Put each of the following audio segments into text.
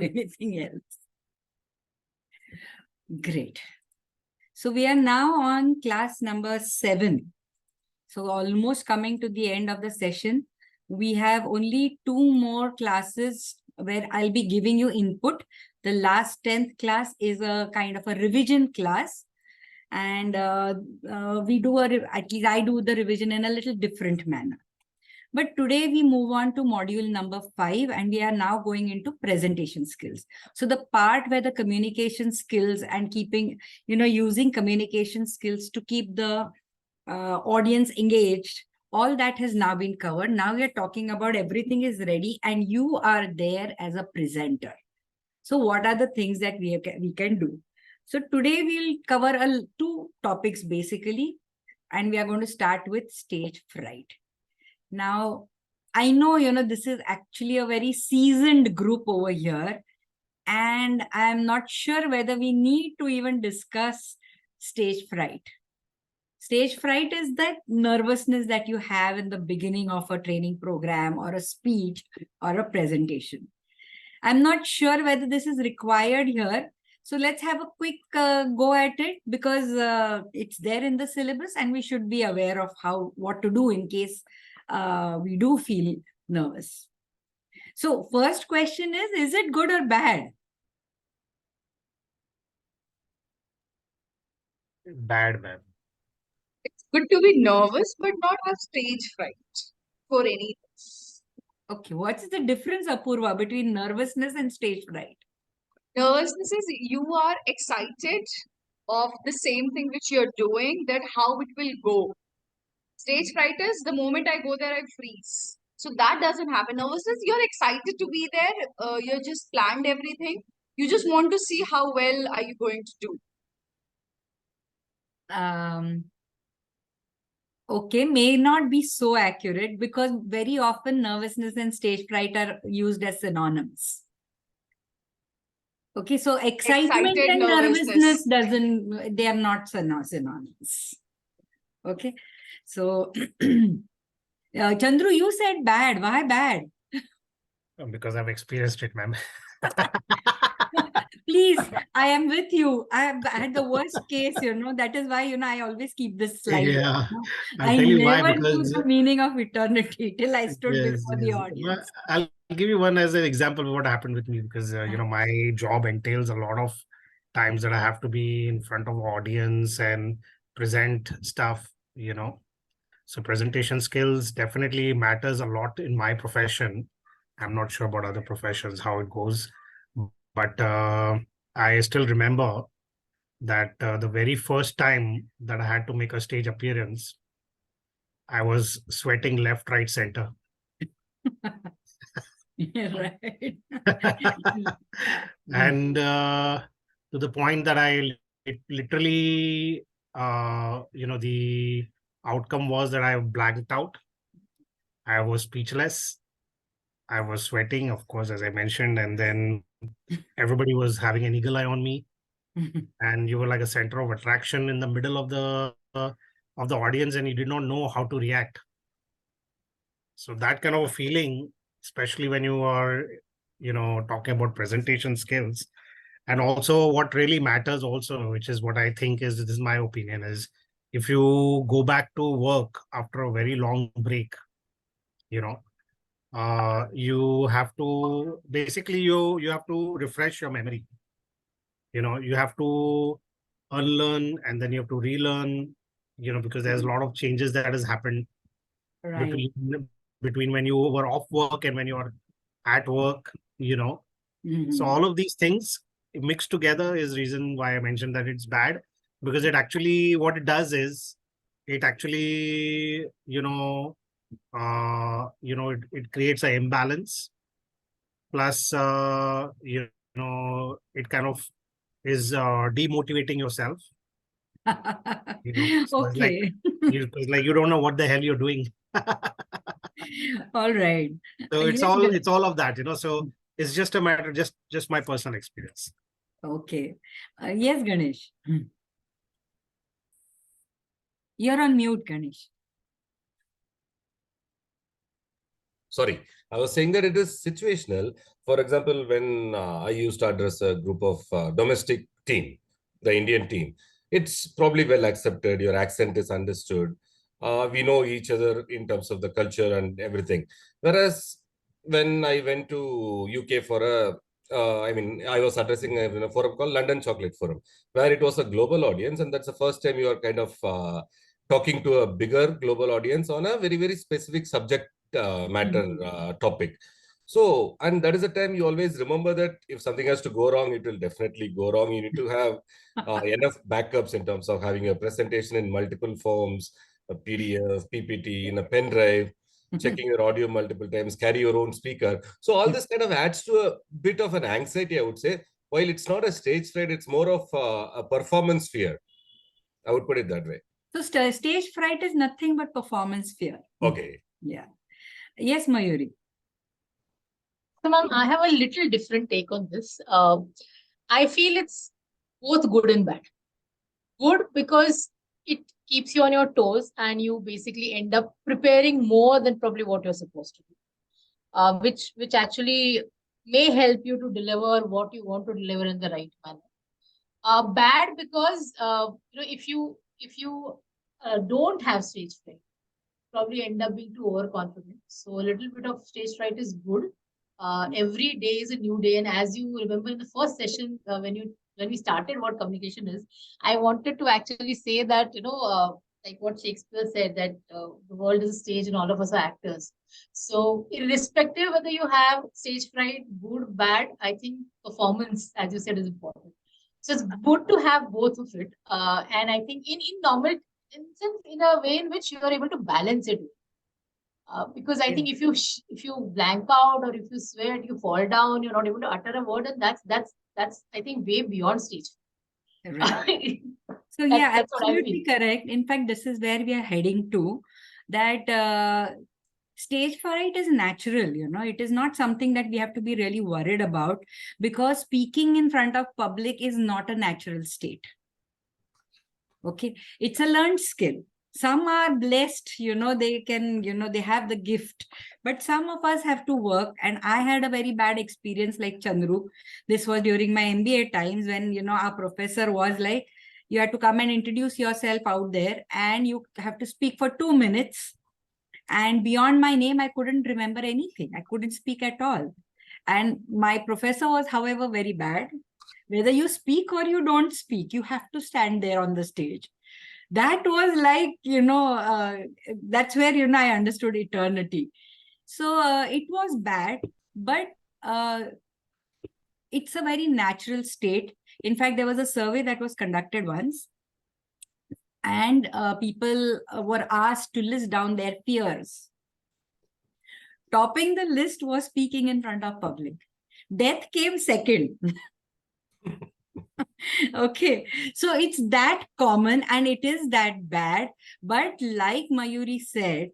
anything else. Great. So we are now on class number 7. So almost coming to the end of the session. We have only 2 more classes where I'll be giving you input. The last 10th class is a kind of a revision class. And we do, at least I do the revision in a little different manner. But today we move on to module number 5, and we are now going into presentation skills. So the part where the communication skills and keeping, using communication skills to keep the audience engaged, all that has now been covered. Now we are talking about everything is ready and you are there as a presenter. So what are the things that we can do? So today we'll cover 2 topics basically, and we are going to start with stage fright. Now, I know, this is actually a very seasoned group over here, and I'm not sure whether we need to even discuss stage fright. Stage fright is that nervousness that you have in the beginning of a training program or a speech or a presentation. I'm not sure whether this is required here. So let's have a quick go at it, because it's there in the syllabus and we should be aware of what to do in case we do feel nervous. So first question is it good or bad? Bad, ma'am. It's good to be nervous, but not have stage fright for anything. Okay, what's the difference, Apurva, between nervousness and stage fright? Nervousness is you are excited of the same thing which you're doing, that how it will go. Stage fright is the moment I go there, I freeze. So that doesn't happen. Nervousness, you're excited to be there. You just planned everything. You just want to see how well are you going to do. Okay, may not be so accurate, because very often nervousness and stage fright are used as synonyms. Okay, so excitement Excited, and nervousness. they are not synonyms. Okay, so Chandru, you said bad. Why bad? Because I've experienced it, ma'am. Please, I am with you. I have had the worst case, that is why, I always keep this slide. Yeah, I'll I tell you why, never knew because the meaning of eternity till I stood yes, before the yes. audience. I'll give you one as an example of what happened with me, because my job entails a lot of times that I have to be in front of audience and present stuff. So presentation skills definitely matters a lot in my profession. I'm not sure about other professions how it goes, but I still remember that the very first time that I had to make a stage appearance, I was sweating left, right, center. Right. And to the point that literally, the outcome was that I blanked out. I was speechless. I was sweating, of course, as I mentioned, and then everybody was having an eagle eye on me. And you were like a center of attraction in the middle of the audience, and you did not know how to react. So that kind of a feeling, especially when you are, talking about presentation skills, and also what really matters also, which is what I think this is my opinion, is if you go back to work after a very long break, you have to basically you have to refresh your memory. You have to unlearn and then you have to relearn, because there's a lot of changes that has happened Right. between when you were off work and when you're at work. So all of these things mixed together is reason why I mentioned that it's bad, because it actually, what it does is it actually, it creates an imbalance. Plus, it kind of is demotivating yourself. So Okay. it's like you don't know what the hell you're doing. All right. So Yes, it's all of that. So it's just a matter, just my personal experience. Okay. Yes, Ganesh. You're on mute, Ganesh. Sorry, I was saying that it is situational. For example, when I used to address a group of domestic team, the Indian team, it's probably well accepted. Your accent is understood. We know each other in terms of the culture and everything. Whereas when I went to UK for I was addressing a forum called London Chocolate Forum, where it was a global audience, and that's the first time you are kind of talking to a bigger global audience on a very, very specific subject matter topic. So, and that is the time you always remember that if something has to go wrong, it will definitely go wrong. You need to have enough backups in terms of having a presentation in multiple forms, a PDF, PPT, in a pen drive, checking your audio multiple times, carry your own speaker. So all this kind of adds to a bit of an anxiety, I would say. While it's not a stage fright, it's more of a performance fear. I would put it that way. So stage fright is nothing but performance fear. Okay. Yeah. Yes, Mayuri. So, ma'am, I have a little different take on this. I feel it's both good and bad. Good because it keeps you on your toes and you basically end up preparing more than probably what you're supposed to do, which actually may help you to deliver what you want to deliver in the right manner. Bad because if you don't have stage fright, probably end up being too overconfident. So a little bit of stage fright is good. Every day is a new day, and as you remember in the first session when we started what communication is, I wanted to actually say that like what Shakespeare said, that the world is a stage and all of us are actors. So irrespective whether you have stage fright, good, bad, I think performance, as you said, is important. So it's good to have both of it, and I think in normal in a way in which you are able to balance it. Because I think if you blank out or if you sweat, you fall down, you're not able to utter a word, and that's I think way beyond stage. Right. So yeah, that's what I absolutely correct. In fact, this is where we are heading to, that stage fright is natural, it is not something that we have to be really worried about, because speaking in front of public is not a natural state. Okay, it's a learned skill. Some are blessed, they can, they have the gift, but some of us have to work. And I had a very bad experience like Chandru. This was during my MBA times when, our professor was like, you have to come and introduce yourself out there and you have to speak for 2 minutes. And beyond my name, I couldn't remember anything. I couldn't speak at all. And my professor was, however, very bad. Whether you speak or you don't speak, you have to stand there on the stage. That was like, that's where, I understood eternity. So it was bad, but it's a very natural state. In fact, there was a survey that was conducted once, and people were asked to list down their fears. Topping the list was speaking in front of public. Death came second. Okay, so it's that common and it is that bad. But like Mayuri said,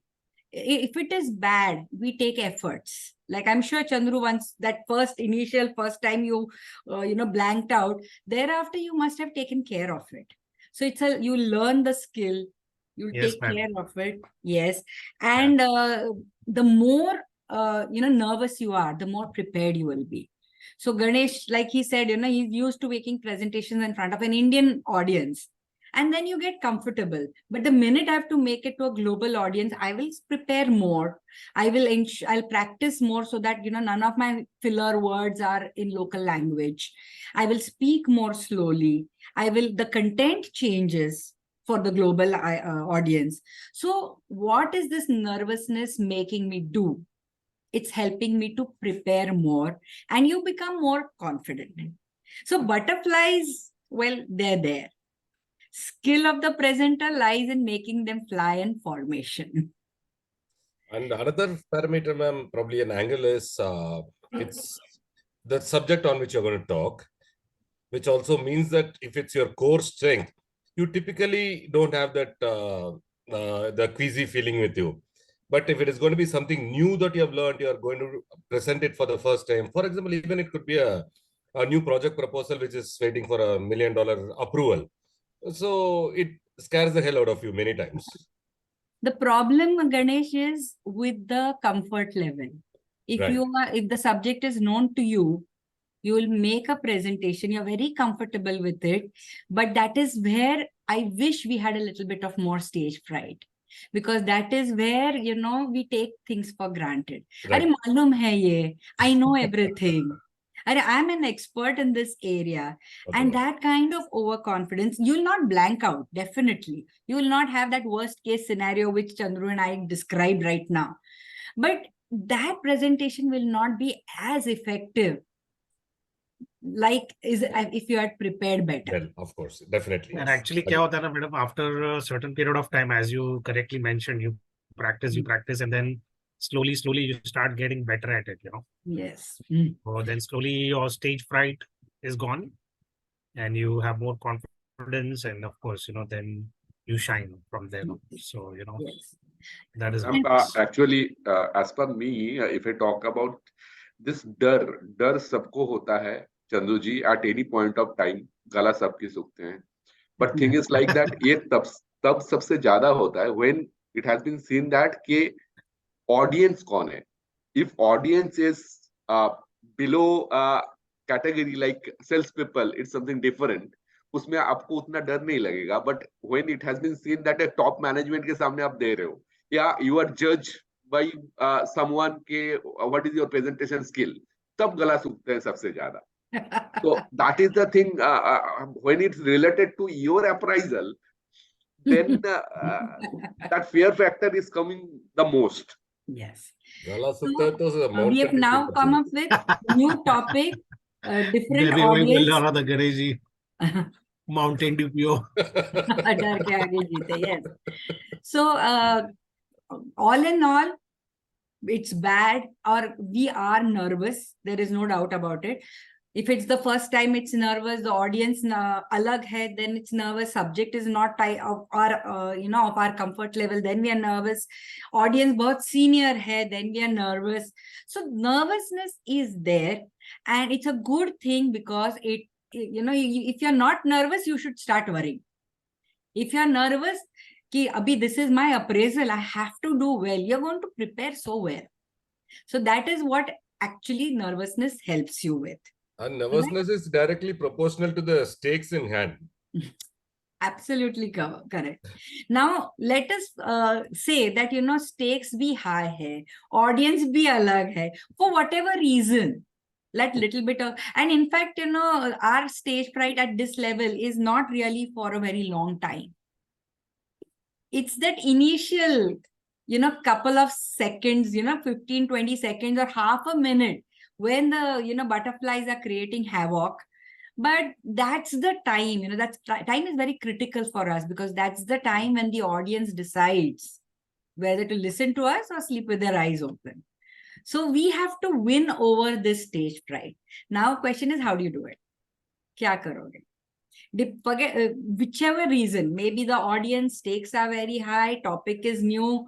if it is bad, we take efforts. Like I'm sure Chandru, once that first time you blanked out, thereafter you must have taken care of it. So you learn the skill, you take care of it. Yes. And the more nervous you are, the more prepared you will be. So Ganesh, like he said, he's used to making presentations in front of an Indian audience. And then you get comfortable. But the minute I have to make it to a global audience, I will prepare more. I'll practice more so that, none of my filler words are in local language. I will speak more slowly. The content changes for the global audience. So what is this nervousness making me do? It's helping me to prepare more and you become more confident. So butterflies, well, they're there. Skill of the presenter lies in making them fly in formation. And another parameter, ma'am, probably an angle is it's the subject on which you're going to talk, which also means that if it's your core strength, you typically don't have that the queasy feeling with you. But if it is going to be something new that you have learned, you are going to present it for the first time. For example, even it could be a new project proposal which is waiting for $1 million approval. So it scares the hell out of you many times. The problem, Ganesh, is with the comfort level. If Right. if the subject is known to you, you will make a presentation, you're very comfortable with it. But that is where I wish we had a little bit of more stage fright. Because that is where, we take things for granted. Right. Arey, malum hai ye. I know everything. I'm an expert in this area. And Okay. that kind of overconfidence, you'll not blank out, definitely. You will not have that worst case scenario which Chandru and I described right now. But that presentation will not be as effective like if you had prepared better. Well, of course, definitely. And Yes. actually, क्या होता है ना, madam, after a certain period of time, as you correctly mentioned, you practice, and then slowly you start getting better at it, Yes. So then slowly your stage fright is gone and you have more confidence, and of course, then you shine from there. So, Yes. that is how And- it is. Actually, as per me, if I talk about this डर सबको होता है चंदू जी at any point of time, गला सबके सूखते हैं. But thing is like that, ये तब सबसे ज्यादा होता है when it has been seen that कि audience कौन है. If audience is below category like salespeople, it's something different. उसमें आपको उतना डर नहीं लगेगा. But when it has been seen that a top management के सामने आप दे रहे हो, या you are judged by someone के what is your presentation skill, तब गला सूखते हैं सबसे ज्यादा. So that is the thing. When it's related to your appraisal, then that fear factor is coming the most. Yes. Gala So, Sukta to the we mountain have now come up with new topic, different मैं भी वही बोल audience. रहा था Ganesh ji, Mountain Dew पियो. डर के आगे जीते. Yes. So, all in all, it's bad, or we are nervous. There is no doubt about it. If it's the first time, it's nervous. The audience alag hai, then it's nervous. Subject is not of our, of our comfort level. Then we are nervous. Audience bahut senior hai, then we are nervous. So nervousness is there, and it's a good thing because if you're not nervous, you should start worrying. If you're nervous, ki abhi this is my appraisal, I have to do well. You're going to prepare so well. So that is what actually nervousness helps you with. And nervousness is directly proportional to the stakes in hand. Absolutely correct. Now, let us say that, stakes be high hai, audience be alag hai, for whatever reason. Let little bit of, and in fact, our stage fright at this level is not really for a very long time. It's that initial, couple of seconds, 15, 20 seconds or half a minute when the, butterflies are creating havoc. But that's the time, time is very critical for us because that's the time when the audience decides whether to listen to us or sleep with their eyes open. So we have to win over this stage fright. Now, question is, how do you do it? Kya karoge? Forget whichever reason, maybe the audience stakes are very high, topic is new,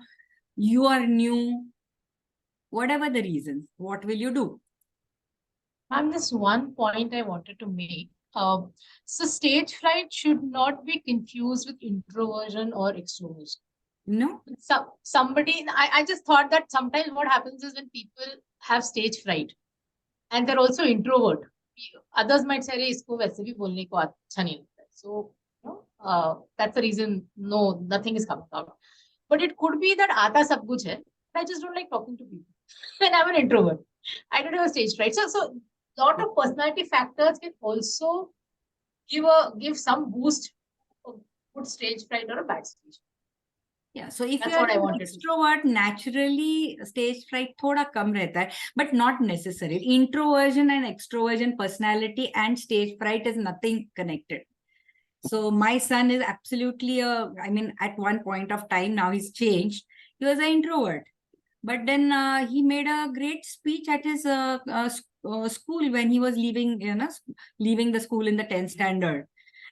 you are new, whatever the reasons, what will you do? Ma'am, this one point I wanted to make. So stage fright should not be confused with introversion or extroversion. No? I just thought that sometimes what happens is when people have stage fright and they're also introvert, others might say, "Arey, isko वैसे भी बोलने को अच्छा नहीं लगता है." So, that's the reason, no, nothing is coming out. But it could be that आता सब कुछ है. I just don't like talking to people. And I'm an introvert. I don't have a stage fright. So lot of personality factors can also give some boost of good stage fright or a bad stage. Yeah, so if That's you're what I an wanted to extrovert, naturally stage fright thoda kam rehta hai, but not necessary. Introversion and extroversion, personality and stage fright is nothing connected. So my son is absolutely at one point of time, now he's changed. He was an introvert, but then he made a great speech at his school when he was leaving the school in the 10th standard.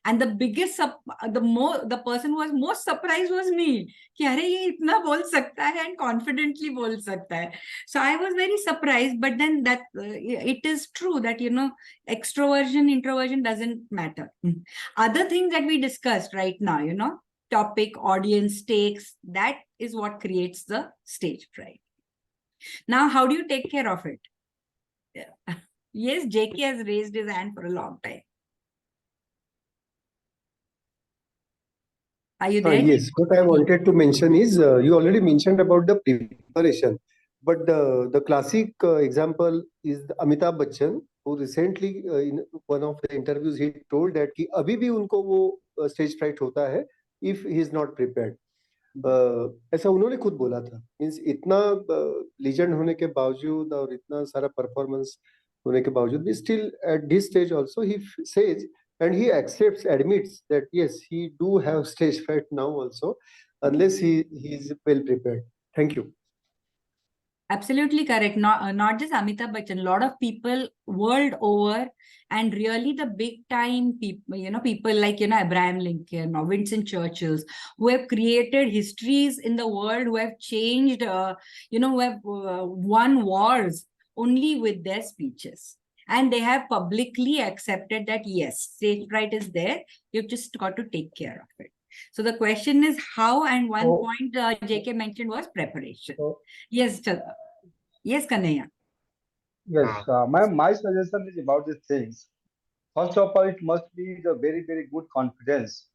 And the biggest, the person who was most surprised was me. कि अरे ये इतना बोल सकता है and confidently बोल सकता है. So I was very surprised, but then that it is true that, extroversion, introversion doesn't matter. Other things that we discussed right now, topic, audience, stakes, that is what creates the stage fright. Now, how do you take care of it? Yeah. Yes, JK has raised his hand for a long time. Are you there? Yes, what I wanted to mention is you already mentioned about the preparation, but the classic example is Amitabh Bachchan, who recently in one of the interviews he told that कि अभी भी उनको वो stage fright होता है if he is not prepared. ऐसा उन्होंने खुद बोला था. मीन्स इतना लीजेंड होने के बावजूद और इतना सारा परफॉर्मेंस होने के बावजूद भी still at this stage also he says and he admits that yes, he do have stage fright now also, unless he is well prepared. Thank you. Absolutely correct. Not just Amitabh Bachchan, a lot of people world over, and really the big time people, people like, Abraham Lincoln or Winston Churchill, who have created histories in the world, who have changed, who have won wars only with their speeches. And they have publicly accepted that, yes, stage fright is there. You've just got to take care of it. So the question is how, and one point JK mentioned was preparation. Yes, yes, Kanaya. Yes, my suggestion is about these things. First of all, it must be the very, very good confidence.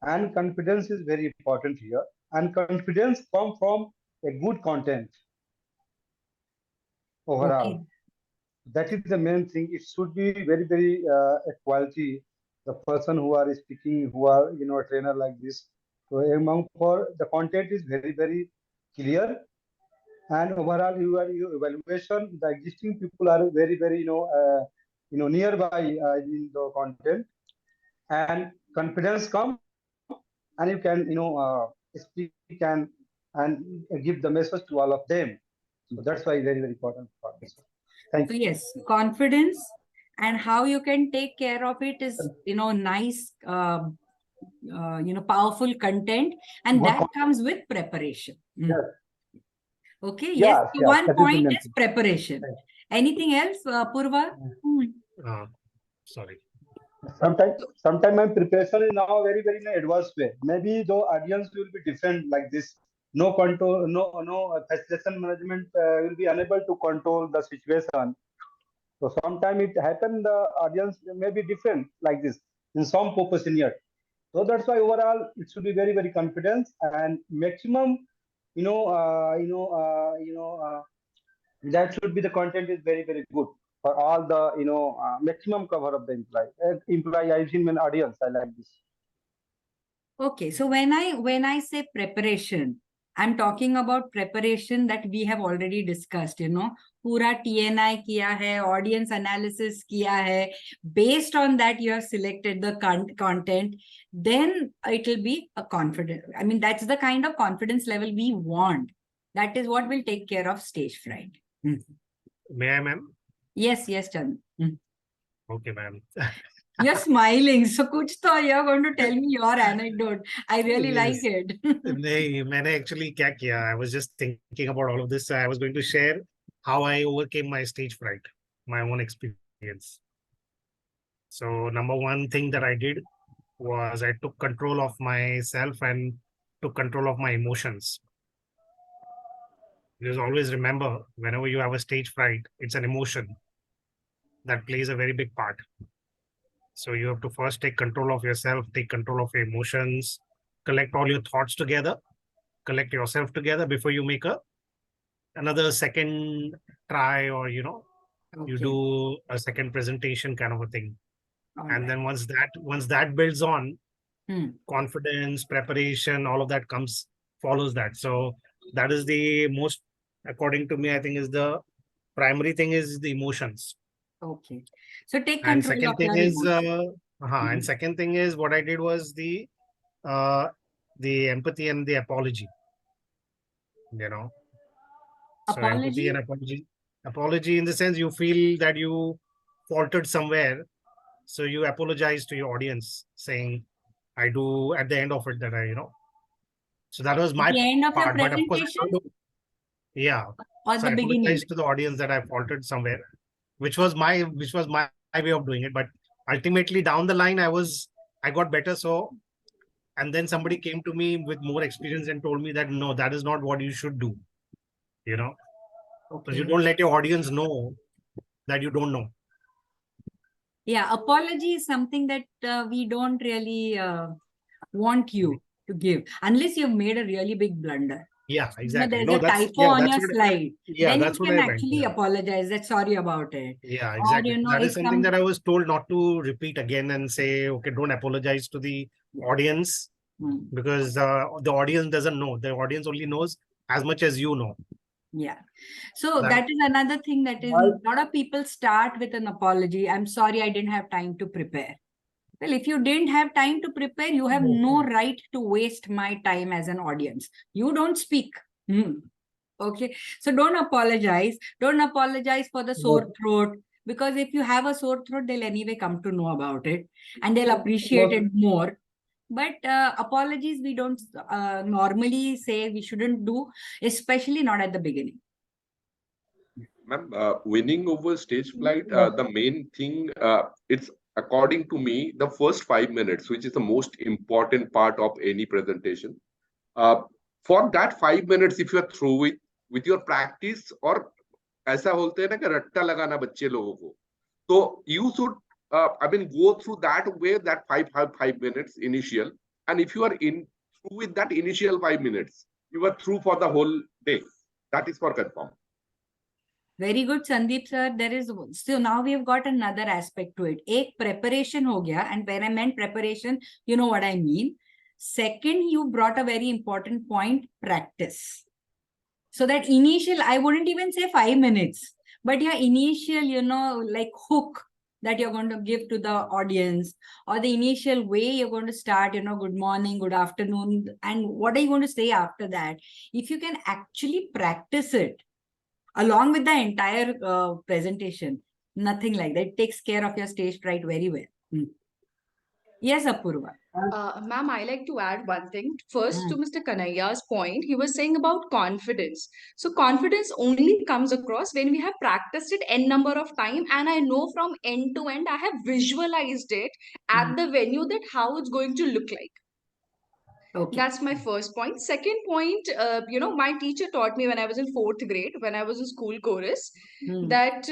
And confidence is very important here. And confidence comes from a good content overall. Okay. That is the main thing. It should be very, very a quality. The person who are speaking, who are a trainer like this. So among for the content is very, very clear. And overall, your evaluation, the existing people are very, very nearby in the content, and confidence come, and you can speak and give the message to all of them. So that's why very, very important for this. Thank you. So yes, confidence, and how you can take care of it is nice, powerful content, and Good that comes with preparation. Yes. Okay. Yes, Yes. yes, One that is the point main is thing. preparation. Right. Anything else, Purva? Sorry. Sometimes my preparation is now very, very in an advanced way. Maybe the audience will be different like this. No control, no facilitation management will be unable to control the situation. So sometimes it happen the audience may be different like this in some purpose in here. So that's why overall it should be very, very confident and maximum, that should be the content is very, very good for all the maximum cover of the employee. I've seen an audience. I like this. Okay, so when I say preparation, I'm talking about preparation that we have already discussed, पूरा TNI किया है, audience analysis किया है, based on that you have selected the content, then it will be a confident. I mean, that's the kind of confidence level we want. That is what will take care of stage fright. May I, ma'am? Yes, Chan. Okay, ma'am. You're smiling. So kuch to you're going to tell me your anecdote. I really like it. नहीं, मैंने actually क्या किया? I was just thinking about all of this. I was going to share how I overcame my stage fright, my own experience. So number one thing that I did was I took control of myself and took control of my emotions. Because always remember, whenever you have a stage fright, it's an emotion that plays a very big part. So you have to first take control of yourself, take control of your emotions, collect all your thoughts together, collect yourself together before you make another second try, or you do a second presentation kind of a thing. And then once that builds on, confidence, preparation, all of that follows that. So that is the most, according to me, I think is the primary thing is the emotions. Okay. So take And control second of thing your is emotions. and second thing is what I did was the empathy and the apology. So empathy and apology in the sense you feel that you faltered somewhere, so you apologize to your audience saying, I do at the end of it that so that was my At the end of your part. But of course, or so the I beginning? apologized to the audience that I faltered somewhere, which was my way of doing it. But ultimately down the line, I got better. So, and then somebody came to me with more experience and told me that no, that is not what you should do. Because you Okay. don't let your audience know that you don't know. Yeah, apology is something that we don't really want you to give unless you've made a really big blunder. Yeah, You know, exactly. there's No, a that's typo on that's your what. slide. Yeah, Then you that's what can I meant. actually Yeah. apologize. That sorry about it. Yeah, Or, exactly. you know, That if is something that I was told not to repeat again and say, okay, don't apologize to the audience because the audience doesn't know. The audience only knows as much as you know. Yeah. So That- that is another thing that is, Why- a lot of people start with an apology. I'm sorry, I didn't have time to prepare. Well, if you didn't have time to prepare, you have no right to waste my time as an audience. You don't speak. Okay. So don't apologize. Don't apologize for the sore throat. Because if you have a sore throat, they'll anyway come to know about it and they'll appreciate it more. But apologies, we don't normally say we shouldn't do, especially not at the beginning. Ma'am, winning over stage flight, the main thing, it's according to me, the first 5 minutes, which is the most important part of any presentation. For that 5 minutes, if you are through with your practice, or ऐसा बोलते हैं ना कि रट्टा लगाना बच्चे लोगों को, so you should, go through that way, that 5 minutes initial, and if you are in through with that initial 5 minutes, you are through for the whole day. That is for confirm. Very good, Sandeep sir. There is, so now we've got another aspect to it. Ek preparation ho gaya, and when I meant preparation, you know what I mean. Second, you brought a very important point, practice. So that initial, I wouldn't even say 5 minutes, but your initial, you know, like hook that you're going to give to the audience, or the initial way you're going to start, you know, good morning, good afternoon, and what are you going to say after that? If you can actually practice it along with the entire presentation, nothing like that. It takes care of your stage fright very well. Yes, Apurva. Ma'am, I like to add one thing. First, to Mm. Mr. Kanayya's point, he was saying about confidence. So, confidence only comes across when we have practiced it n number of time, and I know from end to end, I have visualized it at the venue that how it's going to look like. Okay. That's my first point. Second point, my teacher taught me when I was in fourth grade, when I was in school chorus, that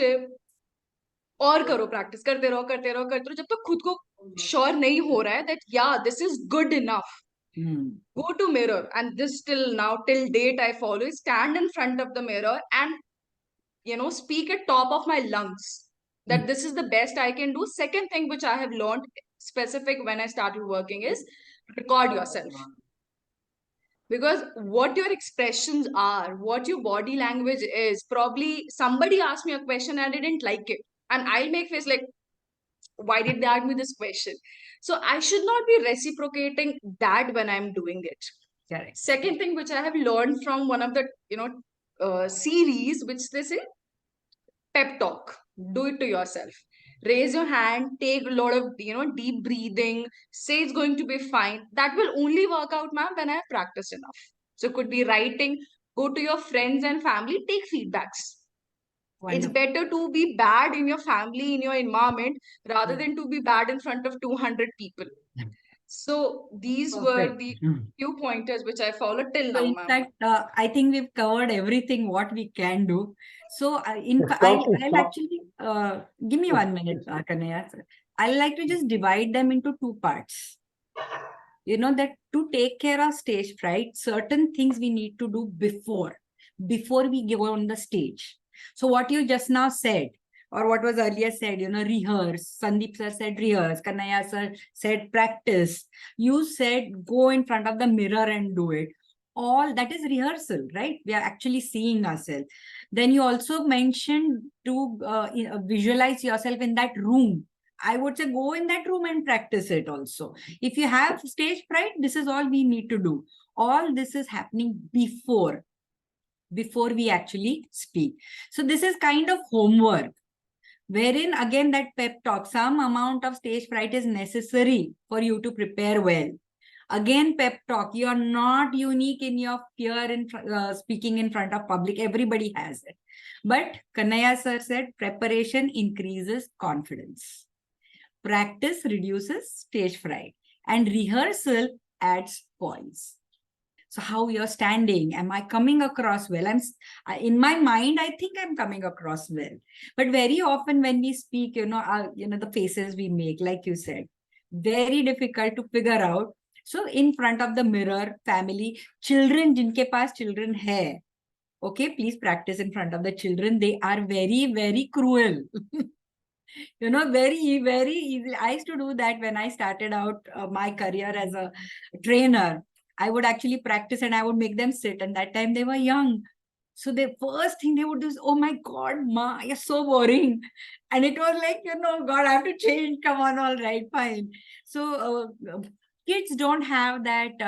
और करो practice करते रहो करते रहो करते रहो जब तक खुद को श्योर नहीं हो रहा है that yeah, this is good enough. Go to mirror, and this till date I follow is stand in front of the mirror and speak at top of my lungs that this is the best I can do. Second thing which I have learned specific when I started working is record yourself. Because what your expressions are, what your body language is, probably somebody asked me a question and I didn't like it. And I'll make face like, why did they ask me this question? So I should not be reciprocating that when I'm doing it. Correct. Second thing which I have learned from one of the series, which they say pep talk. Do it to yourself. Raise your hand, take a lot of deep breathing, say it's going to be fine. That will only work out, ma'am, when I have practiced enough. So it could be writing, go to your friends and family, take feedbacks. It's Wonderful. better to be bad in your family, in your environment, rather than to be bad in front of 200 people. So these were the few pointers which I followed till So now, in ma'am. fact, I think we've covered everything what we can do. So I'll actually, give me 1 minute, Kanaya. I'd like to just divide them into two parts. You know that to take care of stage fright, certain things we need to do before we go on the stage. So what you just now said, or what was earlier said, rehearse. Sandeep sir said rehearse. Kanaya sir said practice. You said go in front of the mirror and do it. All that is rehearsal, right? We are actually seeing ourselves. Then you also mentioned to visualize yourself in that room. I would say go in that room and practice it also. If you have stage fright, this is all we need to do. All this is happening before we actually speak. So this is kind of homework, wherein again that pep talk, some amount of stage fright is necessary for you to prepare well. Again, pep talk, you are not unique in your fear in speaking in front of public. Everybody has it. But Kanaya sir said preparation increases confidence. Practice reduces stage fright, and rehearsal adds poise. So how you're standing, am I coming across well? In my mind, I think I'm coming across well. But very often when we speak, the faces we make, like you said, very difficult to figure out. So in front of the mirror, family, children, jinke paas children hai, okay, please practice in front of the children. They are very, very cruel. Very, very easy. I used to do that when I started out my career as a trainer. I would actually practice and I would make them sit. And that time they were young. So the first thing they would do is, oh my God, Ma, you're so boring. And it was like, God, I have to change. Come on, all right, fine. So kids don't have that,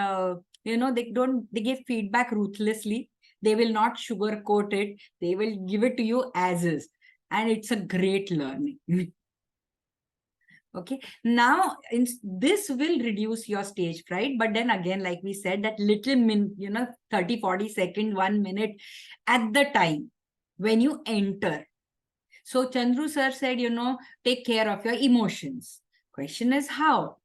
they give feedback ruthlessly. They will not sugarcoat it. They will give it to you as is. And it's a great learning. Okay, now this will reduce your stage fright, but then again, like we said, that little 30, 40 second, 1 minute at the time when you enter. So Chandru sir said, take care of your emotions. Question is how?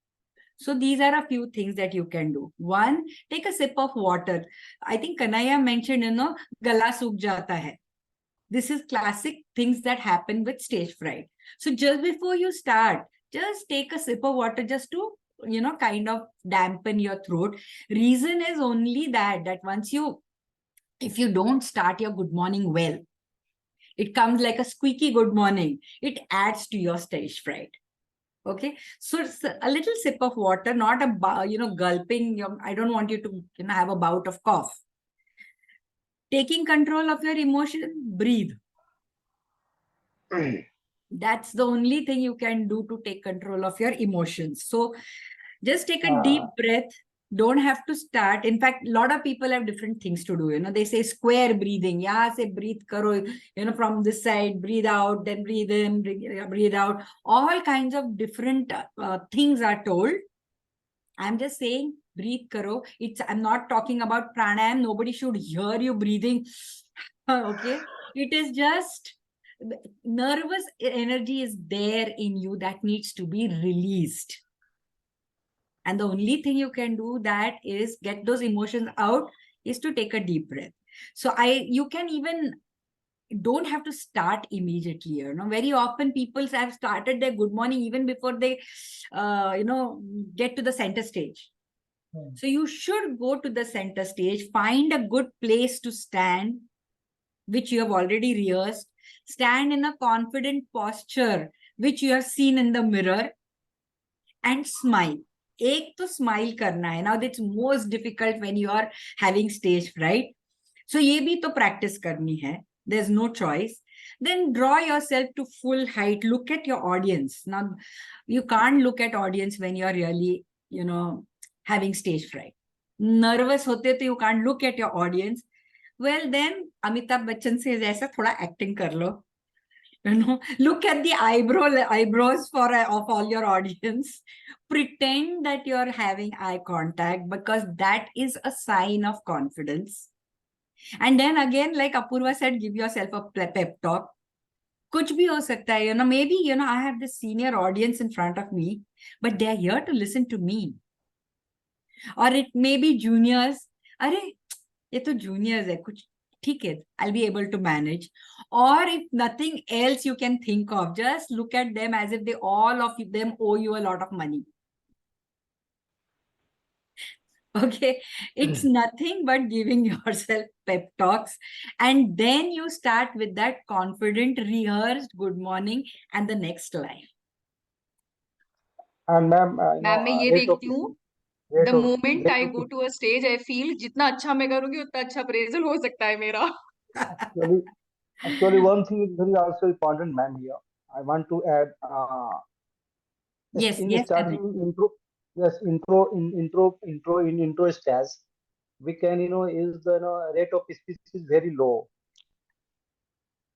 So these are a few things that you can do. One, take a sip of water. I think Kanaya mentioned, gala sukh jata hai. This is classic things that happen with stage fright. So just before you start, just take a sip of water just to, kind of dampen your throat. Reason is only that if you don't start your good morning well, it comes like a squeaky good morning. It adds to your stage fright. Okay, so a little sip of water, not a gulping. I don't want you to have a bout of cough. Taking control of your emotion, breathe. That's the only thing you can do to take control of your emotions. So just take a deep breath. Don't have to start. In fact, a lot of people have different things to do. They say square breathing. Yeah, say breathe karo, from this side, breathe out, then breathe in, breathe out. All kinds of different things are told. I'm just saying, breathe karo. I'm not talking about pranayam. Nobody should hear you breathing. Okay. It is just nervous energy is there in you that needs to be released. And the only thing you can do that is get those emotions out is to take a deep breath. So you can even don't have to start immediately. Very often people have started their good morning even before they, get to the center stage. So you should go to the center stage, find a good place to stand, which you have already rehearsed. Stand in a confident posture, which you have seen in the mirror, and smile. Ek to smile karna hai. Now that's most difficult when you are having stage fright. So ye bhi to practice karni hai. There's no choice. Then draw yourself to full height. Look at your audience. Now you can't look at audience when you're really, having stage fright. Nervous hote to you can't look at your audience. Well, then Amitabh Bachchan says, "Aisa thoda acting kar lo." Look at the eyebrows of all your audience. Pretend that you're having eye contact because that is a sign of confidence. And then again, like Apurva said, give yourself a pep talk. Kuch bhi ho sakta hai, maybe, I have this senior audience in front of me, but they're here to listen to me. Or it may be juniors. Are, ye to juniors hai, kuch theek hai, I'll be able to manage. Or if nothing else you can think of, just look at them as if all of them owe you a lot of money. Okay, it's nothing but giving yourself pep talks. And then you start with that confident, rehearsed good morning and the next life. And ma'am, ma'am मैं ये देखती हूँ the moment I go to a stage, I feel जितना अच्छा मैं करूँगी उतना अच्छा appraisal हो सकता है मेरा. Actually, one thing is very also important, ma'am. Here, I want to add. Yes, in yes, starting intro, yes, in intro stage, we can is the rate of speech is very low.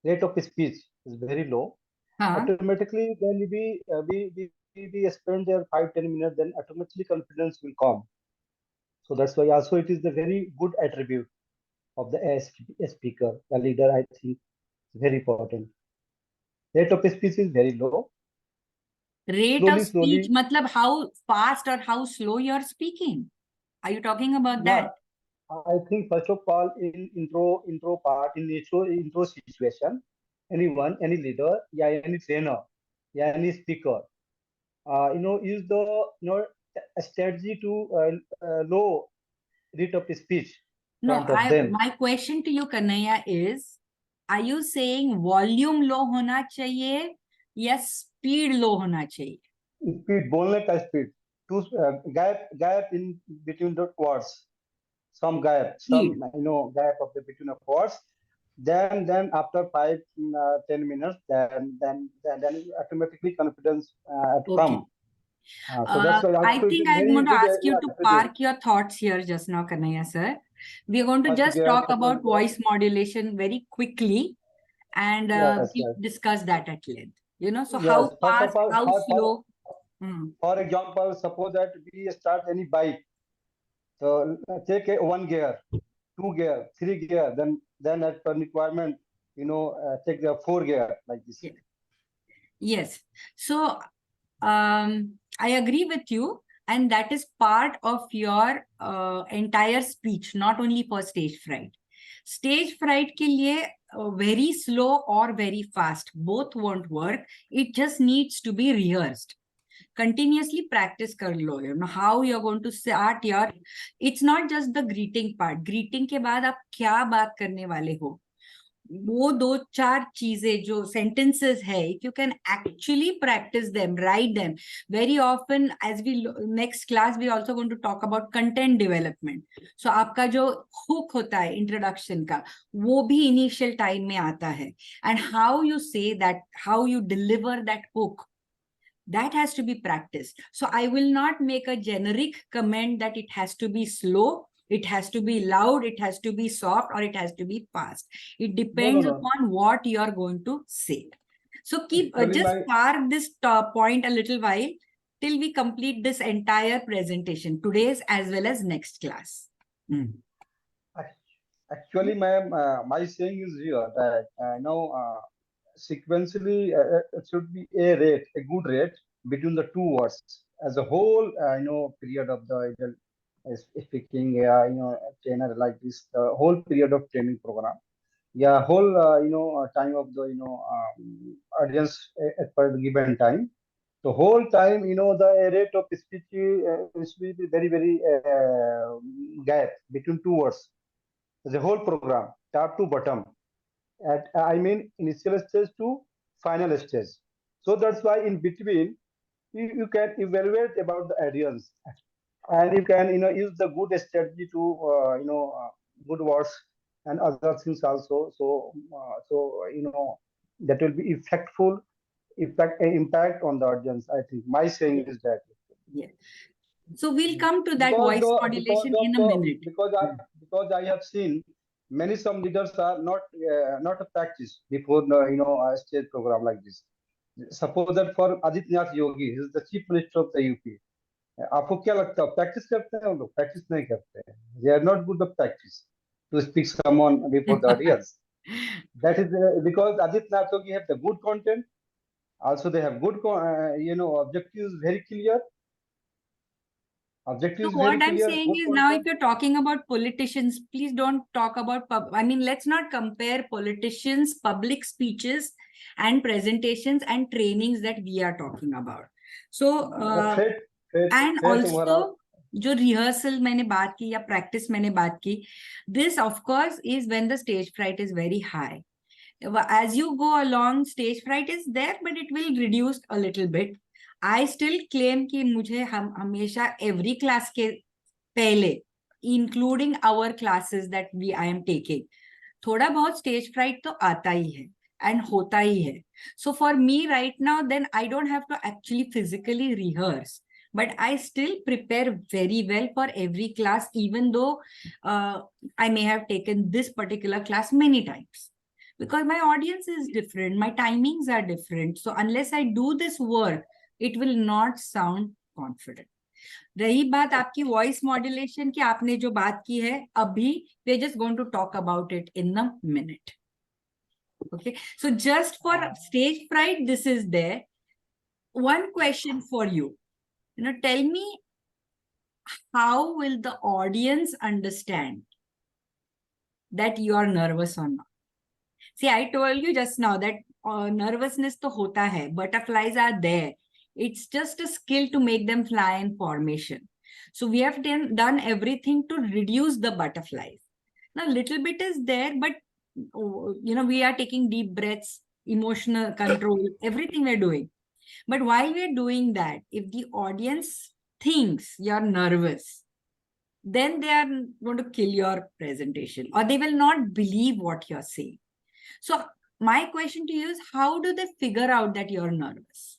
Rate of speech is very low. Automatically, then we spend there 5-10 minutes, then automatically confidence will come. So that's why also it is the very good attribute of the speaker, the leader. I think very important. Rate of speech is very low. Rate of speech, matlab how fast or how slow you are speaking. Are you talking about that? I think first of all, in intro part, in intro situation, anyone, any leader, yeah, any trainer, yeah, any speaker, use the a strategy to low rate of speech No, front of them. my question to you, Kanaya, is, are you saying volume low hona chahiye या speed low hona chahiye? Speed, बोलने का speed, to gap in between the words, some gap, Speed. gap of the between the words. Then after 10 minutes, then automatically confidence come. So that's why I also it think is I'm very going to good ask you to strategy. park your thoughts here just now, Kanaya sir. We are going to First just gear, talk second about gear. voice modulation very quickly, and Yes, we'll yes. discuss that at length. So Yes. how First fast, of all, how slow? Hmm. for example, suppose that we start any bike. So take one gear, two gear, three gear, then as per requirement, take the four gear like this. Yeah. Yes. So I agree with you, and that is part of your entire speech, not only for stage fright. Stage fright ke liye very slow or very fast, both won't work. It just needs to be rehearsed. Continuously practice kar lo, how you're going to start your, it's not just the greeting part. Greeting ke baad aap kya baat karne wale ho, वो दो चार चीजें जो sentences है, if you can actually practice them, write them very often. As we next class we also going to talk about content development. So आपका जो hook होता है introduction का, वो भी initial time में आता है, and how you say that, how you deliver that hook, that has to be practiced. So I will not make a generic comment that it has to be slow, it has to be loud, it has to be soft, or it has to be fast. It depends No. upon what you are going to say. So keep Actually, just park this point a little while till we complete this entire presentation, today's as well as next class. Actually, my saying is here that sequentially it should be a good rate between the two words as a whole. Period of the speaking, trainer like this, the whole period of training program. Yeah, whole time of the audience at per given time. The whole time, the rate of speech is will be very gap between two words. The whole program, top to bottom, I mean initial stage to final stage. So that's why in between you can evaluate about the audience, and you can use the good strategy to good words and other things also. So that will be impact on the audience. I think my saying is that. Yeah. So we'll come to that voice modulation in a minute. Because I have seen some leaders are not a practice before a stage program like this. Suppose that for Adityanath Yogi, he is the chief minister of the UP. आपको क्या लगता है practice करते हैं वो लोग? Practice नहीं करते हैं. They are not good at practice to speak someone before the audience. That is because Adityanath Yogi have the good content. Also, they have good objectives very clear. So what I'm saying is, now if you're talking about politicians, please don't talk about let's not compare politicians, public speeches and presentations and trainings that we are talking about. So and also जो rehearsal मैंने बात की या practice मैंने बात की, this of course is when the stage fright is very high. As you go along, stage fright is there, but it will reduce a little bit. I still claim कि मुझे हमेशा every class के पहले, including our classes that I am taking, थोड़ा बहुत stage fright तो आता ही है and होता ही है. So for me right now, then I don't have to actually physically rehearse, but I still prepare very well for every class, even though I may have taken this particular class many times. Because my audience is different, my timings are different. So unless I do this work, it will not sound confident. रही बात आपकी voice modulation की, आपने जो बात की है अभी, we're just going to talk about it in a minute. Okay, so just for stage fright, this is there. One question for you. Tell me, how will the audience understand that you are nervous or not. See, I told you just now that nervousness to hota hai, butterflies are there. It's just a skill to make them fly in formation. So we have done everything to reduce the butterflies. Now, little bit is there, but we are taking deep breaths, emotional control, everything we're doing. But while we're doing that, if the audience thinks you're nervous, then they are going to kill your presentation, or they will not believe what you're saying. So my question to you is, how do they figure out that you're nervous?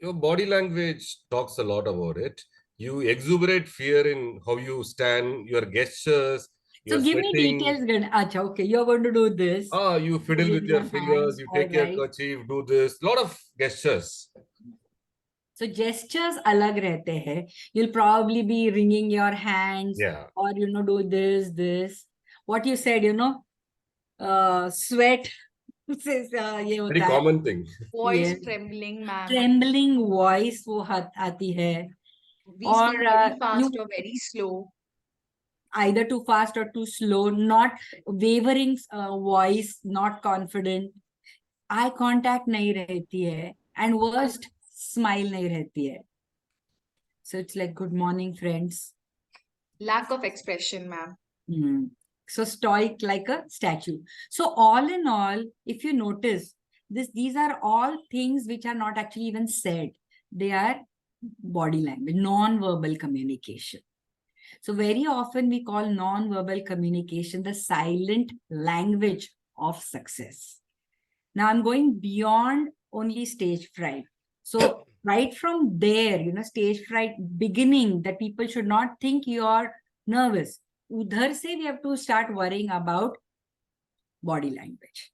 Your body language talks a lot about it. You exuberate fear in how you stand, your gestures, So your give me sweating. details. Acha, okay, you're going to do this. You fiddle with your fingers, you take your kerchief, do this. Lot of gestures. So gestures alag rehte hai. You'll probably be wringing your hands, or do this. What you said, sweat. Very common thing. Voice trembling, ma'am. Trembling voice wo aati hai. We speak very fast or very slow. Either too fast or too slow, not wavering voice, not confident. Eye contact nahi rehti hai. And worst, smile nahi rehti hai. So it's like, good morning, friends. Lack of expression, ma'am. So stoic like a statue. So all in all, if you notice, these are all things which are not actually even said. They are body language, non-verbal communication. So very often we call non-verbal communication the silent language of success. Now I'm going beyond only stage fright. So right from there, stage fright beginning, that people should not think you are nervous. Udhar se we have to start worrying about body language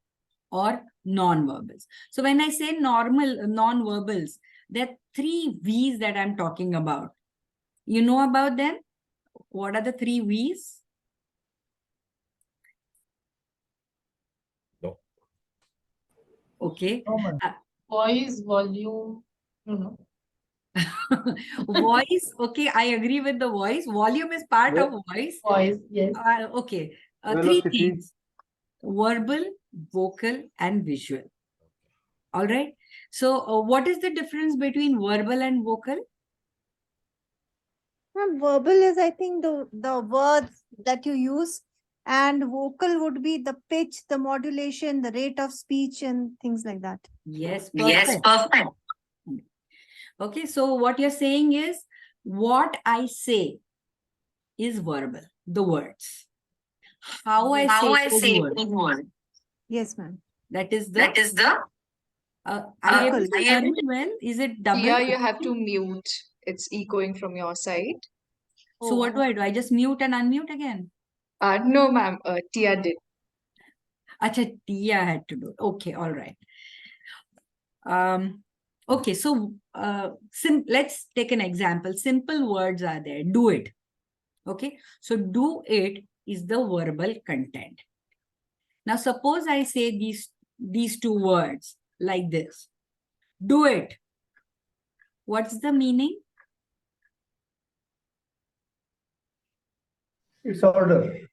or non-verbals. So when I say non-verbals, there are 3 V's that I'm talking about. You know about them? What are the 3 V's? No. Okay. Voice, volume. No. Voice. Okay, I agree with the voice. Volume is part of voice. Voice, yes. Okay. 3 Velocity. things: verbal, vocal, and visual. All right. So what is the difference between verbal and vocal? Verbal is, I think, the words that you use, and vocal would be the pitch, the modulation, the rate of speech, and things like that. Yes, perfect. Yes, perfect. Okay, so what you're saying is, what I say is verbal, the words. How I say words. Yes, ma'am. That is the. I am hearing well. Is it double? Yeah, you have to mute. It's echoing from your side. So what do? I just mute and unmute again? No, ma'am. Tia did. Acha, Tia had to do it. Okay, all right. Okay, so let's take an example. Simple words are there. Do it. Okay, so do it is the verbal content. Now, suppose I say these 2 words like this. Do it. What's the meaning? It's order.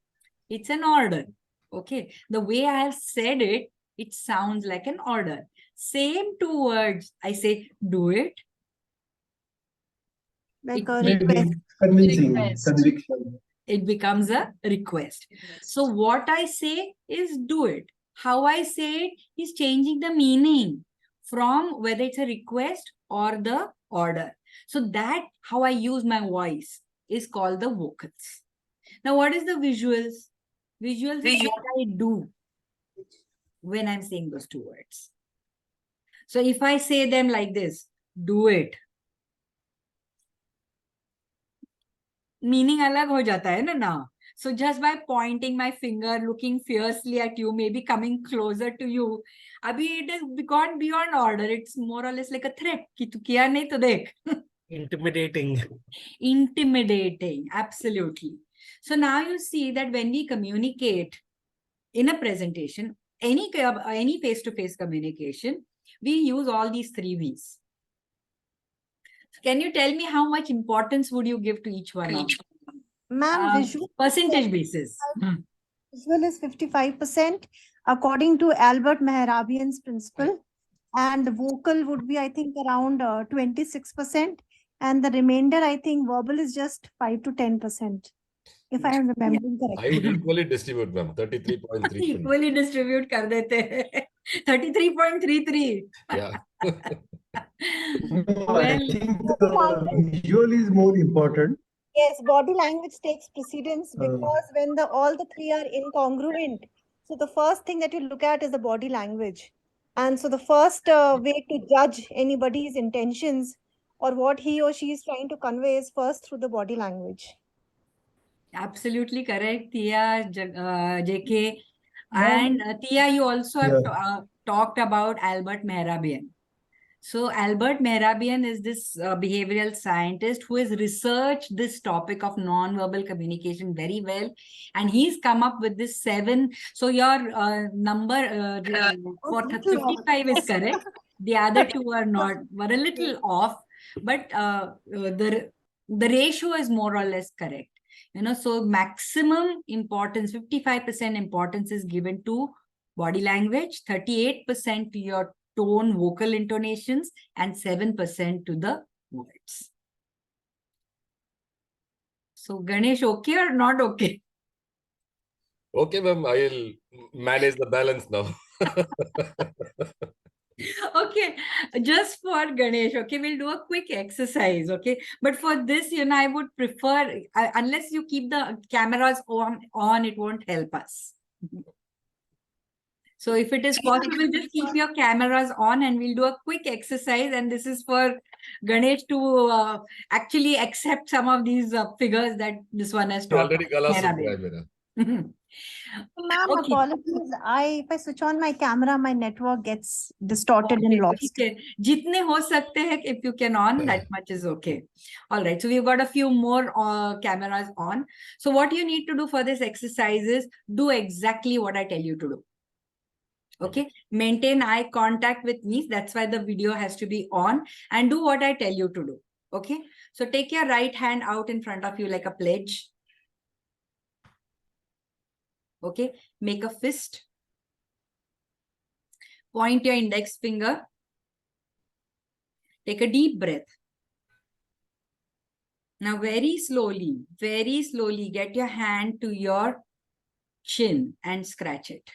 It's an order. Okay, the way I have said it, it sounds like an order. Same 2 words. I say, do it. Like a request. Conviction. It becomes a request. So what I say is do it. How I say it is changing the meaning from whether it's a request or the order. So that how I use my voice is called the vocals. Now, what is the visuals? Visuals is what I do when I'm saying those 2 words. So if I say them like this, do it. Meaning alag ho jata hai na now. So just by pointing my finger, looking fiercely at you, maybe coming closer to you, abhi it has gone beyond order. It's more or less like a threat. Ki tu kiya nahi to dekh. Intimidating. Intimidating, absolutely. So now you see that when we communicate in a presentation, any face-to-face communication, we use all these 3 V's. Can you tell me how much importance would you give to each one of them? Ma'am, visual. Percentage basis. Visual is 55%, according to Albert Mehrabian's principle. And vocal would be, I think, around 26%. And the remainder, I think, verbal is just 5 to 10%, if I am remembering I correctly. equally distribute, ma'am. 33.33. Equally distribute कर देते हैं. 33.33. Yeah. No, I Well, think Body language. visual is more important. Yes, body language takes precedence Uh, because when the all the three are incongruent, so the first thing that you look at is the body language. And so the first way to judge anybody's intentions or what he or she is trying to convey is first through the body language. absolutely correct, Tia, JK. Ma'am, And Tia, you also have yeah. talked about Albert Mehrabian. So Albert Mehrabian is this behavioral scientist who has researched this topic of non-verbal communication very well. And he's come up with this 7. So your number for 55 is correct. The other 2 are not, were a little off, but the ratio is more or less correct. You know, so maximum importance, 55% importance is given to body language, 38% to your tone, vocal intonations, and 7% to the words. So Ganesh, okay or not okay? Okay, ma'am. I'll manage the balance now. Okay, just for Ganesh, okay, we'll do a quick exercise, okay? But for this, you know, I would prefer, unless you keep the cameras on, it won't help us. So if it is possible, just keep your cameras on and we'll do a quick exercise. And this is for Ganesh to actually accept some of these figures that this one has talked Already gala about. sukh raha hai mera. Ma'am, Okay. apologies. If I switch on my camera, my network gets distorted and lost. Okay. Jitne ho sakte hai, if you can on, that much is okay. All right. So we've got a few more cameras on. So what you need to do for this exercise is do exactly what I tell you to do. Okay, maintain eye contact with me. That's why the video has to be on, and do what I tell you to do. Okay, so take your right hand out in front of you like a pledge. Okay, make a fist. Point your index finger. Take a deep breath. Now very slowly get your hand to your chin and scratch it.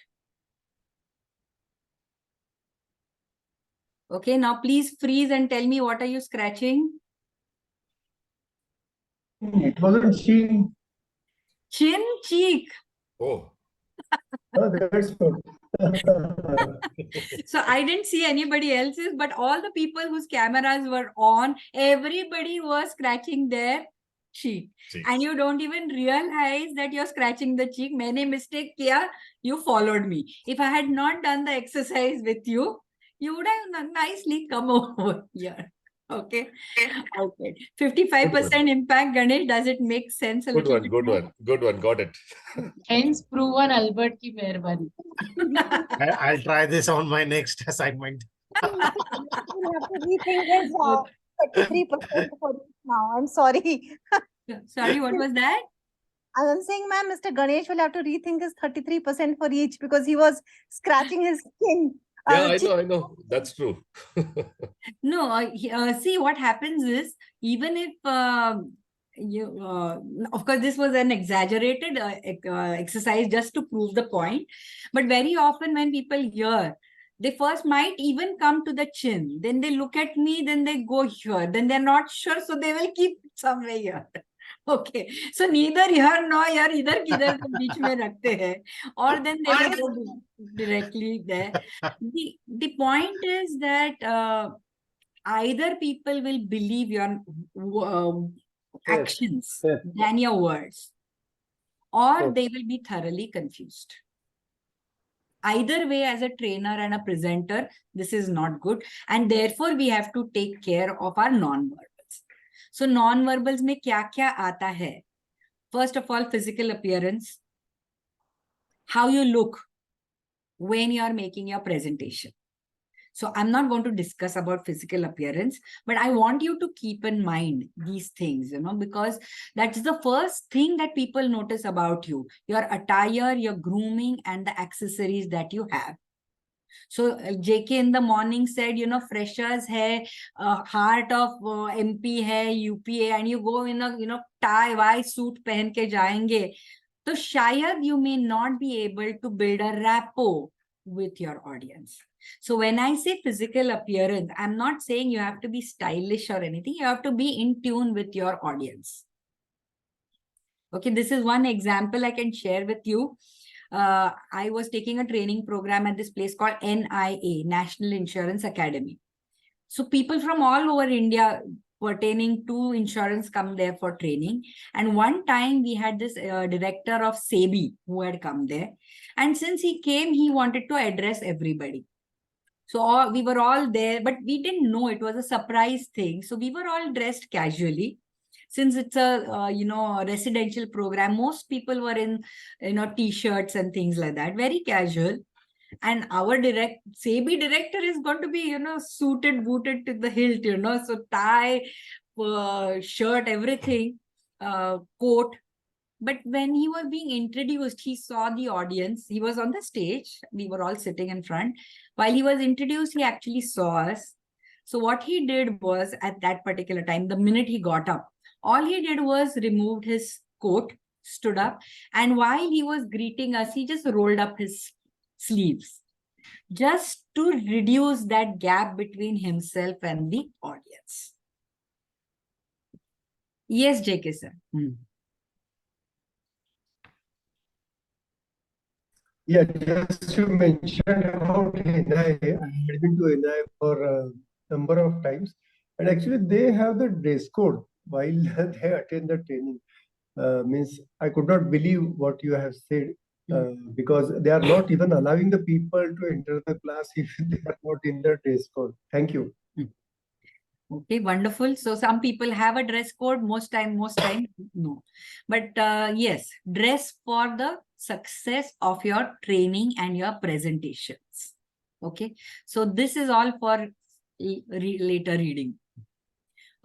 Okay, now please freeze and tell me, what are you scratching? It wasn't she. Chin, cheek. Oh. Oh, that's good. So I didn't see anybody else's, but all the people whose cameras were on, everybody was scratching their cheek. Cheeks. And you don't even realize that you're scratching the cheek. Many mistake kiya, you followed me. If I had not done the exercise with you, you would have nicely come over here. Okay. Okay. 55% impact, Ganesh. Does it make sense? Good one. Got it. Hence proven Albert ki meherbani. I'll try this on my next assignment. We'll have to rethink his 33% for this now. I'm sorry. Sorry, what was that? I'm saying, ma'am, Mr. Ganesh will have to rethink his 33% for each because he was scratching his skin. Yeah, I know. That's true. No, see what happens is, even if of course, this was an exaggerated exercise just to prove the point. But very often when people hear, they first might even come to the chin. Then they look at me, then they go here. Then they're not sure, so they will keep somewhere here. Okay, so neither here nor here, either किधर तो बीच में रखते हैं, or then they will go directly there. The point is that either people will believe your actions than your words, or they will be thoroughly confused. Either way, as a trainer and a presenter, this is not good, and therefore we have to take care of our non-verbals. So non-verbals में क्या-क्या आता है? First of all, physical appearance, how you look when you are making your presentation. So I'm not going to discuss about physical appearance, but I want you to keep in mind these things, because that's the first thing that people notice about you, your attire, your grooming, and the accessories that you have. So JK in the morning said, freshers hai, heart of MP hai, UPA, and you go in a, tie, why suit pehen ke jayenge. So shayad you may not be able to build a rapport with your audience. So when I say physical appearance, I'm not saying you have to be stylish or anything. You have to be in tune with your audience. Okay, this is one example I can share with you. I was taking a training program at this place called NIA, National Insurance Academy. So people from all over India pertaining to insurance come there for training. And one time we had this director of SEBI who had come there. And since he came, he wanted to address everybody. So we were all there, but we didn't know it was a surprise thing. So we were all dressed casually. Since it's a residential program, most people were in t-shirts and things like that, very casual. And our SEBI director is going to be suited, booted to the hilt, so tie, shirt, everything, coat. But when he was being introduced, he saw the audience. He was on the stage. We were all sitting in front. While he was introduced, he actually saw us. So what he did was, at that particular time, the minute he got up, all he did was removed his coat, stood up, and while he was greeting us, he just rolled up his sleeves, just to reduce that gap between himself and the audience. Yes, JK sir. Yeah, just you mentioned about NI. I had been to NI for a number of times, and actually they have the dress code while they attend the training. Means I could not believe what you have said, because they are not even allowing the people to enter the class if they are not in the dress code. Thank you. Okay, wonderful. So some people have a dress code, most time, no. But yes, dress for the success of your training and your presentations. Okay, so this is all for later reading.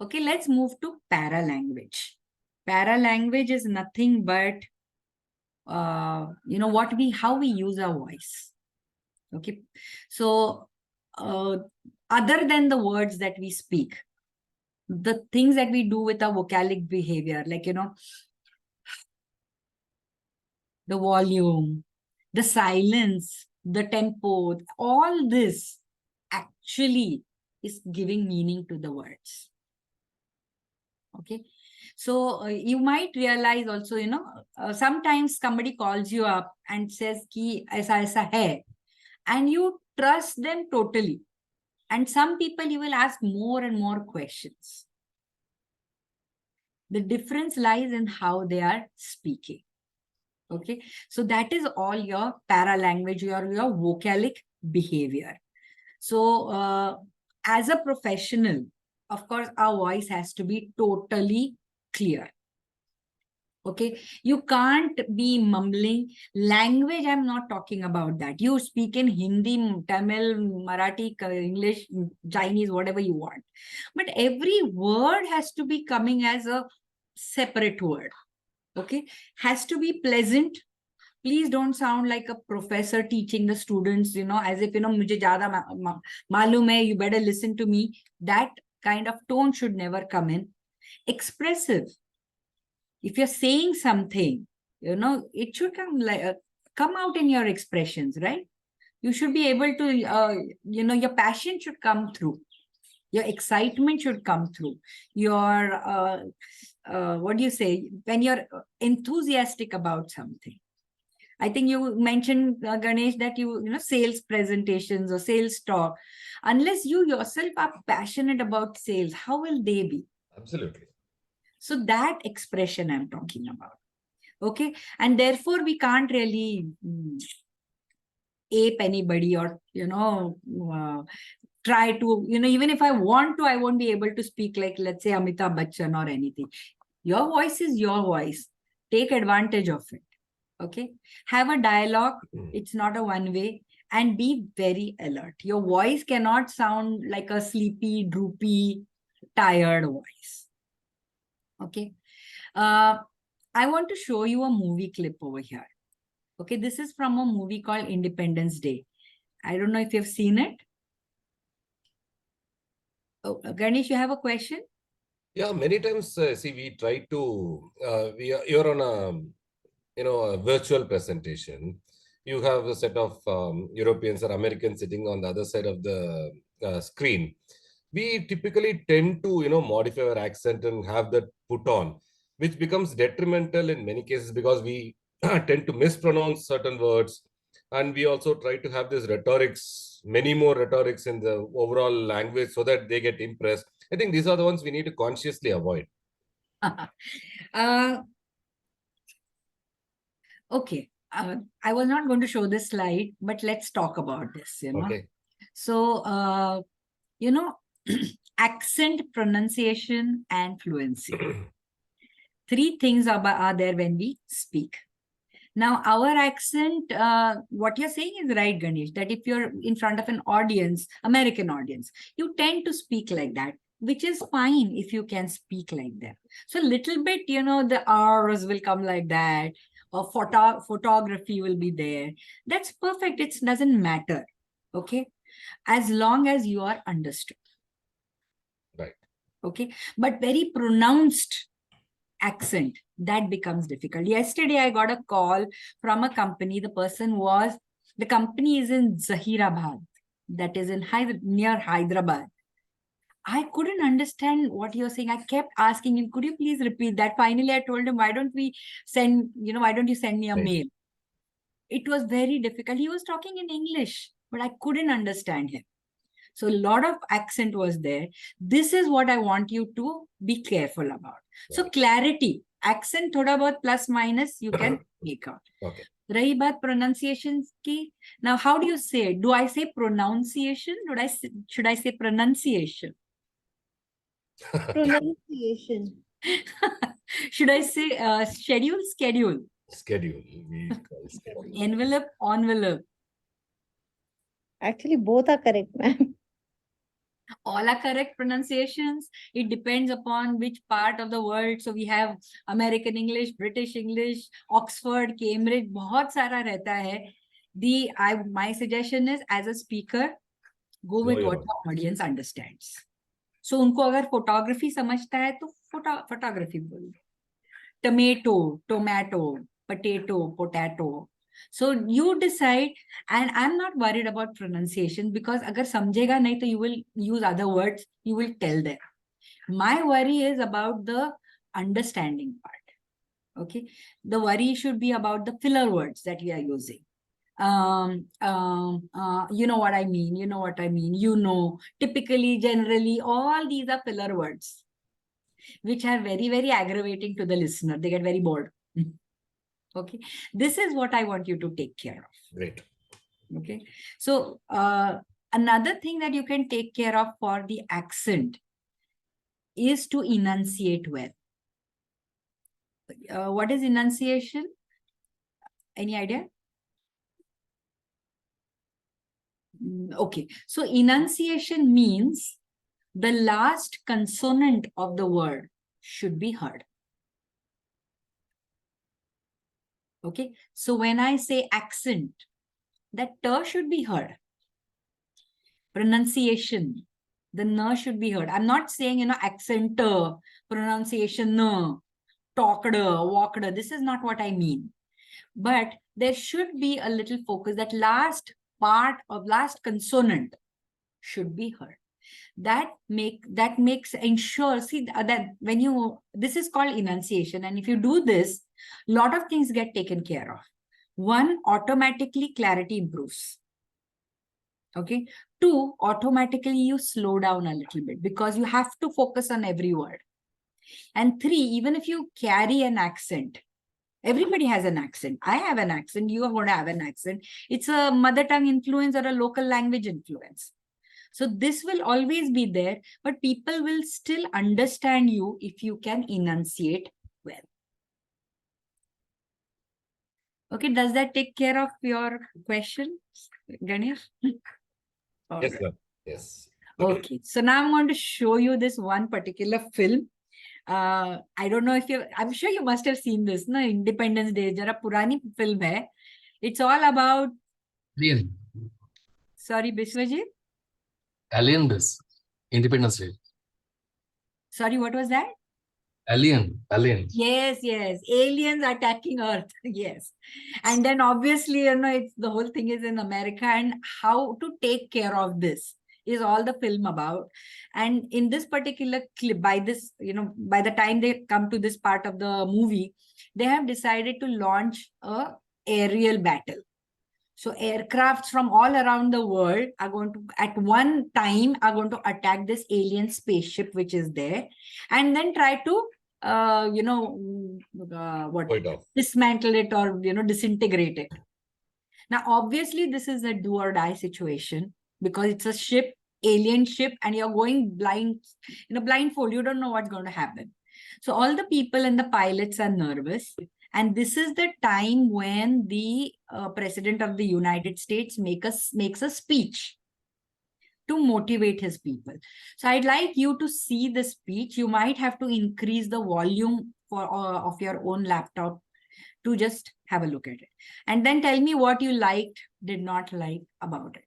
Okay, let's move to paralanguage. Paralanguage is nothing but, how we use our voice. Okay, so other than the words that we speak, the things that we do with our vocalic behavior, like, the volume, the silence, the tempo, all this actually is giving meaning to the words. Okay. So you might realize also, sometimes somebody calls you up and says, ki aisa aisa hai, and you trust them totally. And some people you will ask more and more questions. The difference lies in how they are speaking. Okay, so that is all your paralanguage, your vocalic behavior. So as a professional, of course, our voice has to be totally clear. Okay, you can't be mumbling. Language, I'm not talking about that. You speak in Hindi, Tamil, Marathi, English, Chinese, whatever you want. But every word has to be coming as a separate word. Okay, has to be pleasant. Please don't sound like a professor teaching the students, as if, mujhe jyada malum hai, you better listen to me. That kind of tone should never come in. Expressive. If you're saying something, it should come out in your expressions, right? You should be able to, your passion should come through. Your excitement should come through. Your, what do you say? When you're enthusiastic about something. I think you mentioned, Ganesh, that sales presentations or sales talk. Unless you yourself are passionate about sales, how will they be? Absolutely. So that expression I'm talking about. Okay. And therefore, we can't really ape anybody or, try to, even if I want to, I won't be able to speak like, let's say, Amitabh Bachchan or anything. Your voice is your voice. Take advantage of it. Okay. Have a dialogue. It's not a one way. and be very alert. Your voice cannot sound like a sleepy, droopy, tired voice. Okay. I want to show you a movie clip over here. Okay, this is from a movie called Independence Day. I don't know if you've seen it. Oh, Ganesh, you have a question? Yeah, many times, see, we try to, you're on a virtual presentation. You have a set of Europeans or Americans sitting on the other side of the screen. We typically tend to, modify our accent and have that put on, which becomes detrimental in many cases because we tend to mispronounce certain words. And we also try to have this rhetorics, many more rhetorics in the overall language so that they get impressed. I think these are the ones we need to consciously avoid. Okay. I was not going to show this slide, but let's talk about this, Okay. So, accent, pronunciation, and fluency. Three things are there when we speak. Now, our accent, what you're saying is right, Ganesh, that if you're in front of an audience, American audience, you tend to speak like that, which is fine if you can speak like that. So a little bit, the R's will come like that, or photography will be there. That's perfect. It doesn't matter. Okay. As long as you are understood. Right. Okay. But very pronounced accent, that becomes difficult. Yesterday, I got a call from a company. The company is in Zahirabad, that is in near Hyderabad. I couldn't understand what you're saying. I kept asking him, could you please repeat that? Finally, I told him, why don't you send me a mail? It was very difficult. He was talking in English, but I couldn't understand him. So a lot of accent was there. This is what I want you to be careful about. So clarity, accent thoda bahut plus minus you can make out. Okay. Rahi baat pronunciation ki. Now, how do you say it? Do I say pronunciation? Should I say pronunciation? Pronunciation. Should I say schedule? Schedule. Envelope. Actually, both are correct, ma'am. All are correct pronunciations. It depends upon which part of the world. So we have American English, British English, Oxford, Cambridge, बहुत सारा रहता है. My suggestion is, as a speaker, go with what the audience understands. So उनको अगर photography समझता है तो photography बोलो. Tomato, potato. So you decide, and I'm not worried about pronunciation because agar samjhega nahi to you will use other words, you will tell them. My worry is about the understanding part. Okay. The worry should be about the filler words that we are using. You know what I mean, typically, generally, all these are filler words, which are very, very aggravating to the listener. They get very bored. Okay, this is what I want you to take care of. Great. Okay, so another thing that you can take care of for the accent is to enunciate well. What is enunciation? Any idea? Okay, so enunciation means the last consonant of the word should be heard. Okay, so when I say accent, that t should be heard. Pronunciation, the n should be heard. I'm not saying, accent, pronunciation, talked, walked. This is not what I mean. But there should be a little focus. That last part of last consonant should be heard. That makes ensure, see that when this is called enunciation. And if you do this, a lot of things get taken care of. One, automatically clarity improves. Okay. Two, automatically you slow down a little bit because you have to focus on every word. And three, even if you carry an accent, everybody has an accent. I have an accent. You are going to have an accent. It's a mother tongue influence or a local language influence. So this will always be there, but people will still understand you if you can enunciate well. Okay, does that take care of your question, Ganesh? All Yes, right. ma'am. Yes. Okay, so now I'm going to show you this one particular film. I don't know if I'm sure you must have seen this, no? Independence Day, jara purani film hai. It's all about, Alien. sorry, Biswajit? Alien this. Independence Day. Sorry, what was that? Alien. Alien. Yes, yes. Aliens attacking Earth. Yes. And then obviously, it's the whole thing is in America, and how to take care of this is all the film about. And in this particular clip, by the time they come to this part of the movie, they have decided to launch a aerial battle. So aircrafts from all around the world are going to, at one time, are going to attack this alien spaceship which is there, and then try to, Point off. dismantle it or, disintegrate it. Now, obviously, this is a do or die situation because it's a ship, alien ship, and you're going blind, blindfold. You don't know what's going to happen. So all the people and the pilots are nervous. And this is the time when the President of the United States makes a speech to motivate his people. So I'd like you to see the speech. You might have to increase the volume of your own laptop to just have a look at it. And then tell me what you liked, did not like about it.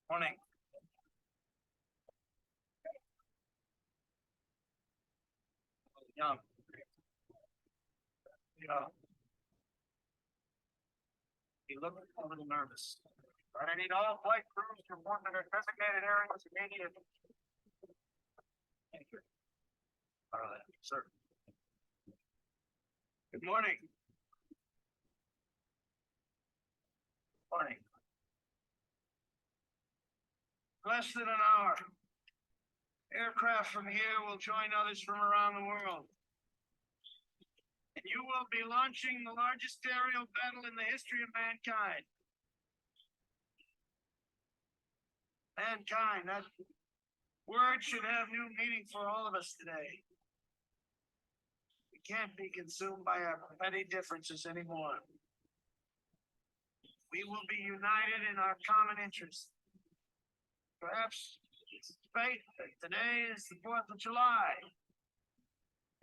Morning. Young. Yeah. You look a little nervous. But I need all flight crews to report to their designated areas immediately. Thank you. All right, sir. Good morning. Morning. Less than an hour. Aircraft from here will join others from around the world. And you will be launching the largest aerial battle in the history of mankind. Mankind, that word should have new meaning for all of us today. We can't be consumed by our petty differences anymore. We will be united in our common interests. Perhaps it's fate that today is the 4th of July,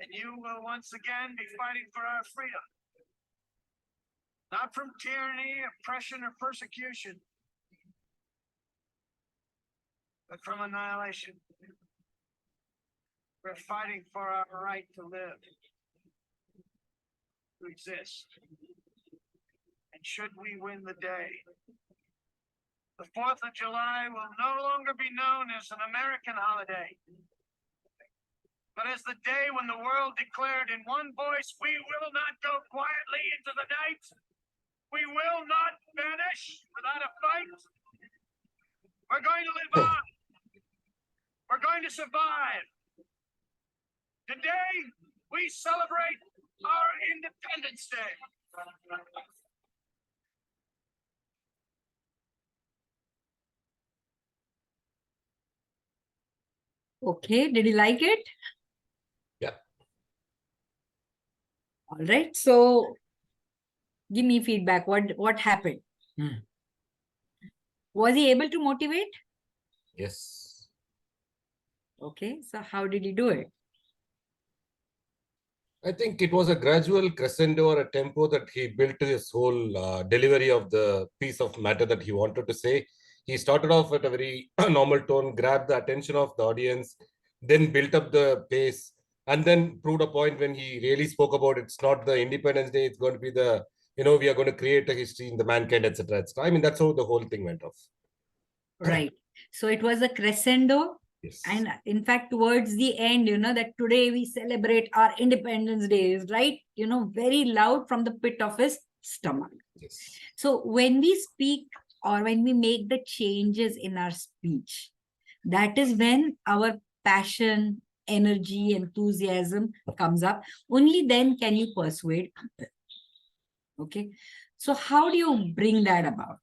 and you will once again be fighting for our freedom. Not from tyranny, oppression, or persecution, but from annihilation. We're fighting for our right to live, to exist. And should we win the day, the 4th of July will no longer be known as an American holiday, but as the day when the world declared in one voice, we will not go quietly into the night. We will not vanish without a fight. We're going to live on. We're going to survive. Today, we celebrate our Independence Day. Okay, did you like it? Yeah. All right, so give me feedback. What happened? Was he able to motivate? Yes. Okay, so how did he do it? I think it was a gradual crescendo or a tempo that he built to his whole delivery of the piece of matter that he wanted to say. He started off at a very normal tone, grabbed the attention of the audience, then built up the pace, and then proved a point when he really spoke about it's not the Independence Day, it's going to be the, we are going to create a history in the mankind, etc. I mean, that's how the whole thing went off. Right. So it was a crescendo. Yes. And in fact, towards the end, that today we celebrate our Independence Days, right? Very loud from the pit of his stomach. Yes. So when we speak or when we make the changes in our speech, that is when our passion, energy, enthusiasm comes up. Only then can you persuade people. Okay. So how do you bring that about?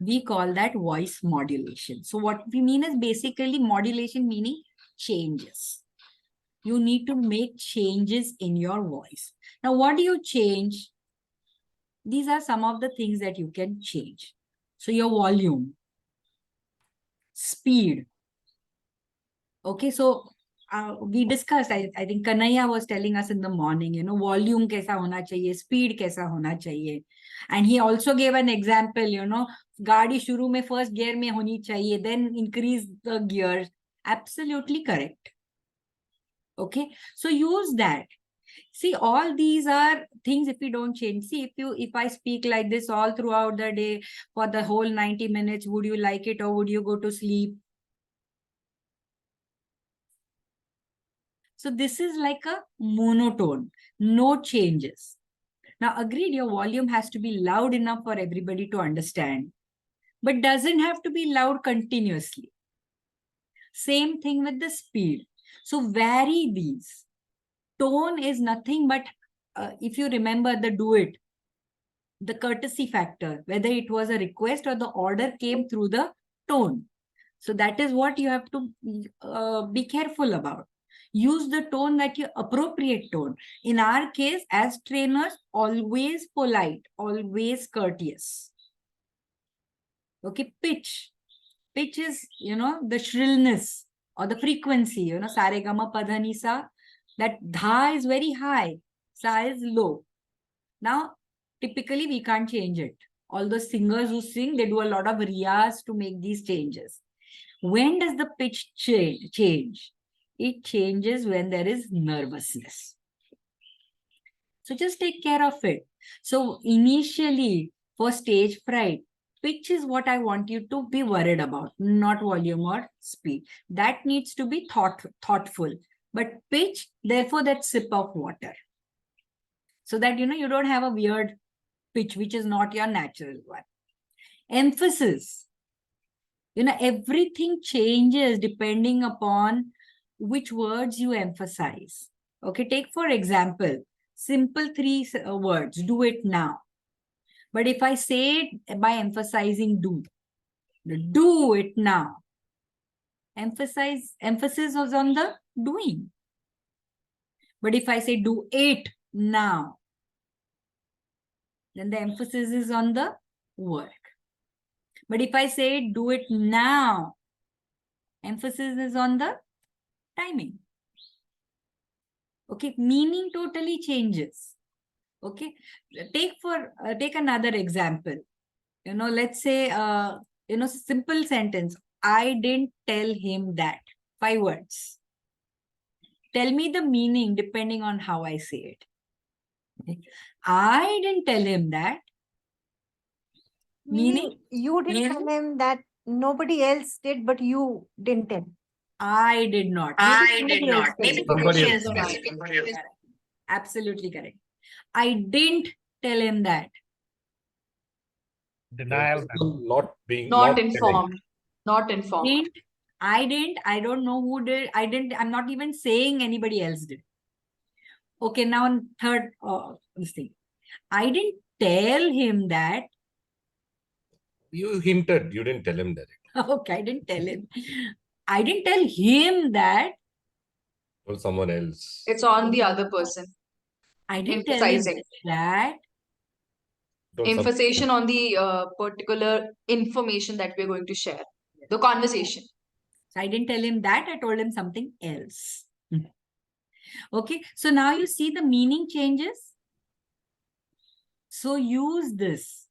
We call that voice modulation. So what we mean is basically modulation meaning changes. You need to make changes in your voice. Now, what do you change? These are some of the things that you can change. So your volume, speed. Okay, so we discussed, I think Kanaya was telling us in the morning, volume kaisa hona chahiye, speed kaisa hona chahiye. And he also gave an example, gaadi shuru mein first gear mein honi chahiye, then increase the gears. Absolutely correct. Okay, so use that. See, all these are things if we don't change. See, if I speak like this all throughout the day for the whole 90 minutes, would you like it or would you go to sleep? So this is like a monotone, no changes. Now, agreed, your volume has to be loud enough for everybody to understand, but doesn't have to be loud continuously. Same thing with the speed. So vary these. Tone is nothing but, if you remember the do it, the courtesy factor, whether it was a request or the order came through the tone. So that is what you have to be careful about. Use the tone that you appropriate tone. In our case, as trainers, always polite, always courteous. Okay, pitch. Pitch is, the shrillness or the frequency, Saregama Padhani Sa. That dha is very high, sa is low. Now, typically we can't change it. All the singers who sing, they do a lot of riyas to make these changes. When does the pitch change? It changes when there is nervousness. So just take care of it. So initially, for stage fright, pitch is what I want you to be worried about, not volume or speed. That needs to be thoughtful. But pitch, therefore, that sip of water. So that, you don't have a weird pitch, which is not your natural one. Emphasis. Everything changes depending upon which words you emphasize. Okay, take for example, simple 3 words, do it now. But if I say it by emphasizing do it now. Emphasis was on the doing. But if I say do it now, then the emphasis is on the work. But if I say do it now, emphasis is on the timing. Okay, meaning totally changes. Okay, take another example. Let's say, simple sentence. I didn't tell him that. 5 words. Tell me the meaning depending on how I say it. Okay. I didn't tell him that. Meaning you didn't tell him that nobody else did, but you didn't tell. I did not. I did not. Maybe Somebody else correct. Absolutely correct. I didn't tell him that. Denial. Not being Not informed. Not informed. I don't know who did. I'm not even saying anybody else did. Okay, now third this thing. I didn't tell him that. You hinted, you didn't tell him that. Okay, I didn't tell him. I didn't tell him that. Or someone else. It's on the other person. I didn't tell him Emphasizing. that. Emphasization on the particular information that we're going to share. The conversation. So I didn't tell him that. I told him something else. Okay, so now you see the meaning changes. So use this.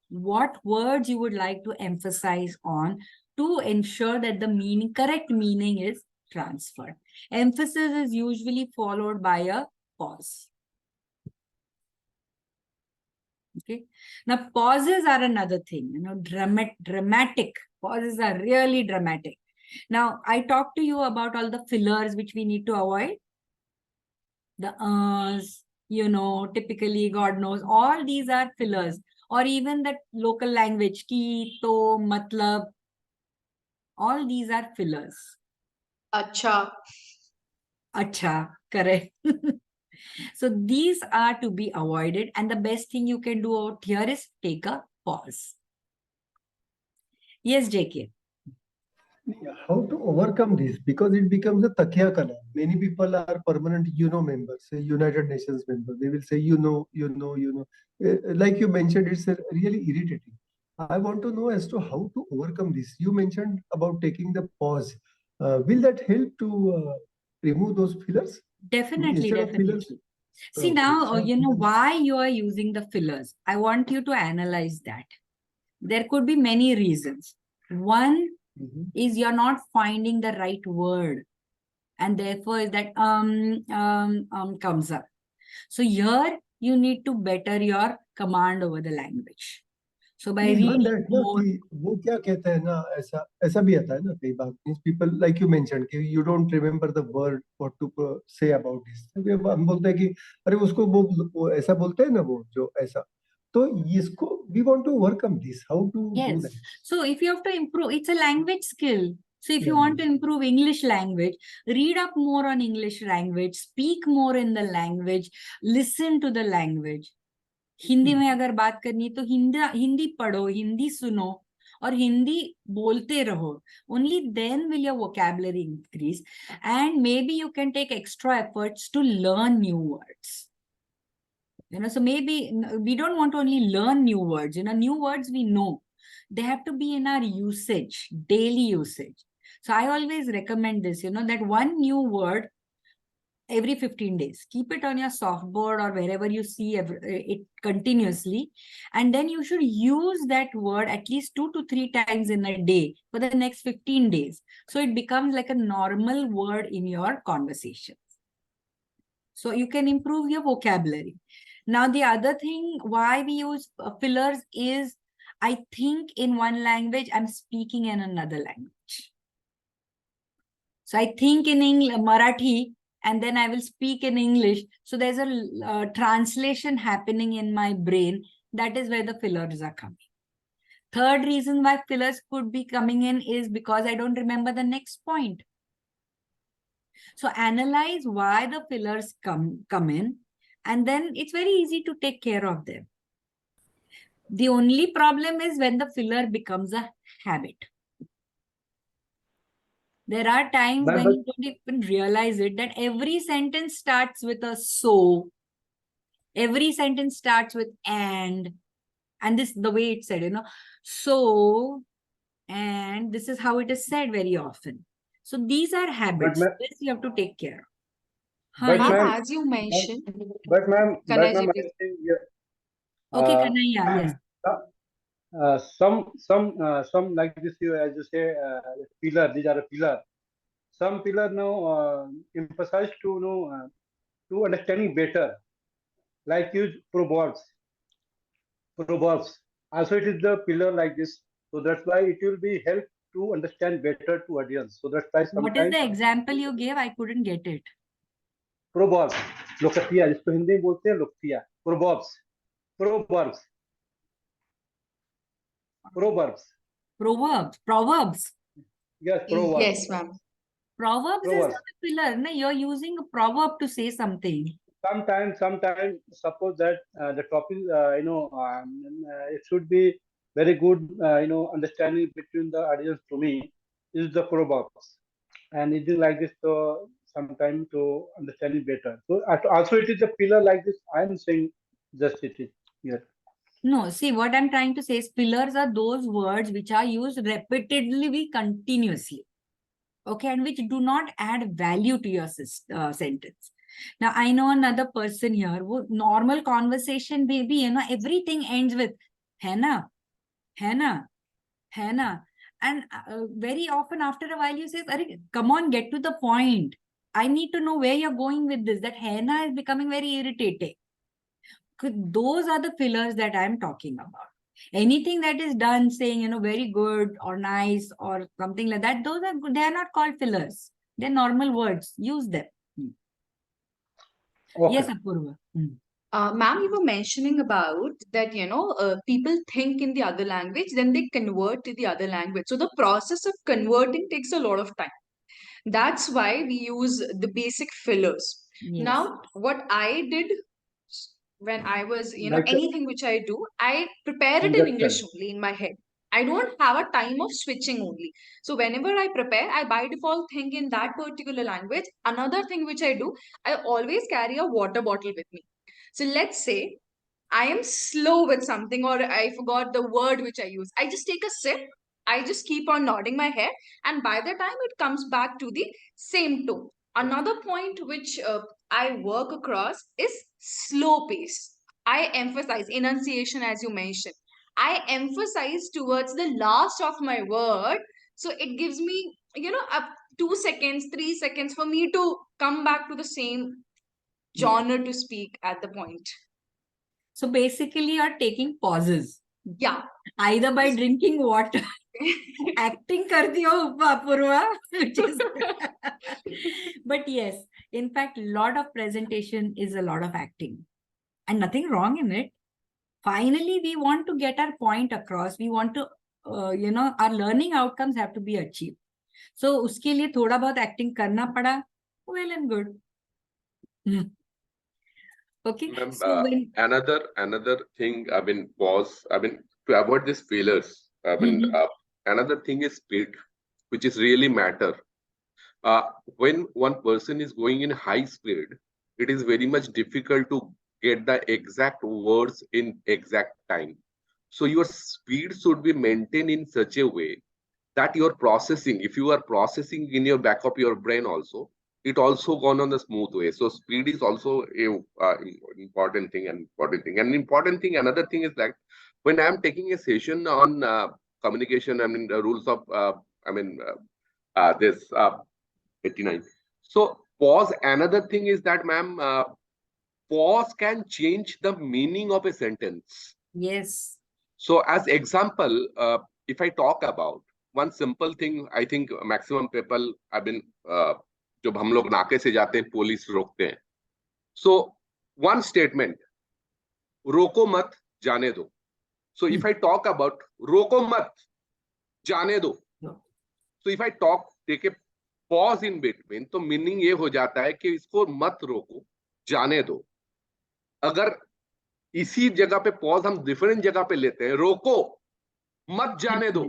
What words you would like to emphasize on to ensure that the correct meaning is transferred. Emphasis is usually followed by a pause. Okay. Now pauses are another thing. Dramatic pauses are really dramatic. Now I talked to you about all the fillers which we need to avoid. The typically God knows, all these are fillers. Or even that local language, ki, to, matlab, all these are fillers. Acha. Acha, correct. So these are to be avoided. And the best thing you can do out here is take a pause. Yes, JK. How to overcome this? Because it becomes a takia kala. Many people are permanent UNO members, say United Nations members. They will say, Like you mentioned, it's really irritating. I want to know as to how to overcome this. You mentioned about taking the pause. Will that help to remove those fillers? Definitely, Instead of fillers, definitely. See now, short you know fillers. why you are using the fillers. I want you to analyze that. There could be many reasons. One Mhm. is you're not finding the right word, and therefore that comes up. So here you need to better your command over the language. So by नहीं, not reading that ना more, कि वो क्या कहते हैं ना, ऐसा ऐसा भी आता है ना कई बार, means people like you mention कि you don't remember the word what to say about this, हम बोलते हैं कि अरे उसको वो ऐसा बोलते हैं ना, वो जो ऐसा, तो इसको we want to overcome this, how to do yes. That? So if you have to improve, it's a language skill. So if you Yeah. want to improve English language, read up more on English language, speak more in the language, listen to the language. Hindi में अगर बात करनी है तो हिंदी पढ़ो, हिंदी सुनो और हिंदी बोलते रहो. Only then will your vocabulary increase, and maybe you can take extra efforts to learn new words. So maybe we don't want to only learn new words. New words we know. They have to be in our usage, daily usage. So I always recommend this, that one new word every 15 days. Keep it on your softboard or wherever you see it continuously. And then you should use that word at least 2 to 3 times in a day for the next 15 days. So it becomes like a normal word in your conversations. So you can improve your vocabulary. Now, the other thing why we use fillers is, I think in one language, I'm speaking in another language. So I think in Marathi, and then I will speak in English. So there's a translation happening in my brain. That is where the fillers are coming. Third reason why fillers could be coming in is because I don't remember the next point. So analyze why the fillers come in, and then it's very easy to take care of them. The only problem is when the filler becomes a habit. There are times when you don't even realize it, that every sentence starts with a so, every sentence starts with and this the way it's said, so, and this is how it is said very often. So these are habits. This you have to take care of. But Yes. ma'am, As you mentioned, but ma'am, Kanai I ji, think, yeah, Okay, Kanaya, yes. some like this, as you say, pillar. These are a pillar. Some pillar now emphasize to know to understanding better, like use proverbs. Proverbs. Also, it is the pillar like this, so that's why it will be help to understand better to audience. So that's why What is sometimes the example you gave? I couldn't get it. proverbs, लोकतिया, जिसको हिंदी में बोलते हैं लोकतिया, proverbs, proverbs, proverbs. Proverbs. Yes, proverbs. yes, ma'am. Proverbs is Proverbs. not a pillar. No? You're using a proverb to say something. Sometimes, suppose that the topic, it should be very good, understanding between the audience to me is the proverbs, and it is like this. So sometimes to understanding better. So also it is a pillar like this. I am saying just it is here. No, see, what I'm trying to say is pillars are those words which are used repeatedly, continuously. Okay, and which do not add value to your sentence. Now, I know another person here who normal conversation, baby, everything ends with henna, henna, henna. And very often after a while you say, come on, get to the point. I need to know where you're going with this. That henna is becoming very irritating. Those are the fillers that I'm talking about. Anything that is done saying, very good or nice or something like that, those are good. They are not called fillers. They're normal words. Use them. Okay. Yes, Apurva. Ma'am, you were mentioning about that, people think in the other language, then they convert to the other language. So the process of converting takes a lot of time. That's why we use the basic fillers. Yes. Now, what I did when I was, Like anything which I do, I prepare it in English only in my head. I don't have a time of switching only. So whenever I prepare, I by default think in that particular language. Another thing which I do, I always carry a water bottle with me. So let's say I am slow with something or I forgot the word which I use. I just take a sip. I just keep on nodding my head, and by the time it comes back to the same tone. Another point which I work across is slow pace. I emphasize enunciation, as you mentioned. I emphasize towards the last of my word, so it gives me, up 2 seconds, 3 seconds for me to come back to the same genre to speak at the point. So basically, you're taking pauses. Yeah. Either by drinking water, acting karti ho Apurva, which is but yes, in fact, a lot of presentation is a lot of acting and nothing wrong in it. Finally, we want to get our point across. We want to, our learning outcomes have to be achieved. So uske liye thoda bahut acting karna pada, well and good. Okay. So another thing, to avoid these failures, another thing is speed, which is really matter. When one person is going in high speed, it is very much difficult to get the exact words in exact time. So your speed should be maintained in such a way that your processing, if you are processing in your back of your brain also, it also gone on the smooth way. So speed is also a important thing. Another thing is that when I'm taking a session on communication, the rules of this 89. So pause. Another thing is that, ma'am, pause can change the meaning of a sentence. Yes. So as example, if I talk about one simple thing, I think maximum people have been, जब हम लोग नाके से जाते हैं, police रोकते हैं. So one statement, रोको मत, जाने दो. So if I talk about रोको मत, जाने दो. So if I take a pause in between, तो meaning ये हो जाता है कि इसको मत रोको, जाने दो. अगर इसी जगह पे pause हम different जगह पे लेते हैं, रोको मत जाने दो,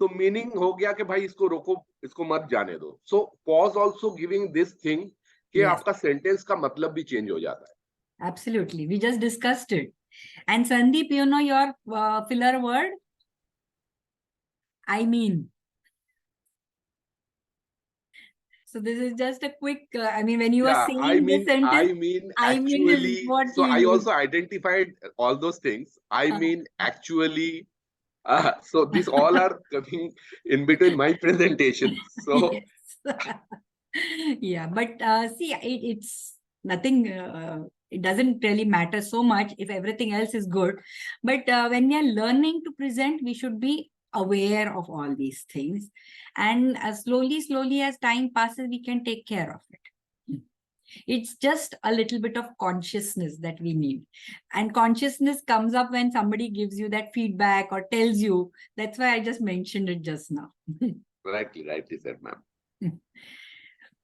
तो मीनिंग हो गया कि भाई इसको रोको, इसको मत जाने दो. So pause also giving this thing कि आपका सेंटेंस का मतलब भी चेंज हो जाता है. Absolutely, we just discussed it. And Sandeep, you know your filler word? I mean. So this is just a quick, when you are saying this sentence, I mean, what so you I use. also identified all those things. I mean, actually, so these all are coming in between my presentation. So yeah, but see, it's nothing. It doesn't really matter so much if everything else is good. But when we are learning to present, we should be aware of all these things. And slowly as time passes, we can take care of it. It's just a little bit of consciousness that we need. And consciousness comes up when somebody gives you that feedback or tells you. That's why I just mentioned it just now. Rightly said, ma'am.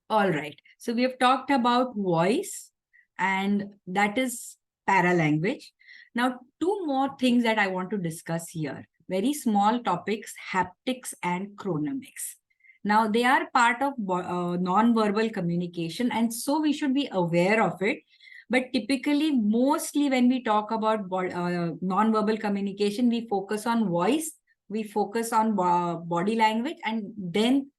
All right. So we have talked about voice, and that is paralanguage. Now, two more things that I want to discuss here. Very small topics, haptics and chronemics. Now, they are part of non-verbal communication, and so we should be aware of it. But typically, mostly when we talk about non-verbal communication, we focus on voice, we focus on body language, and then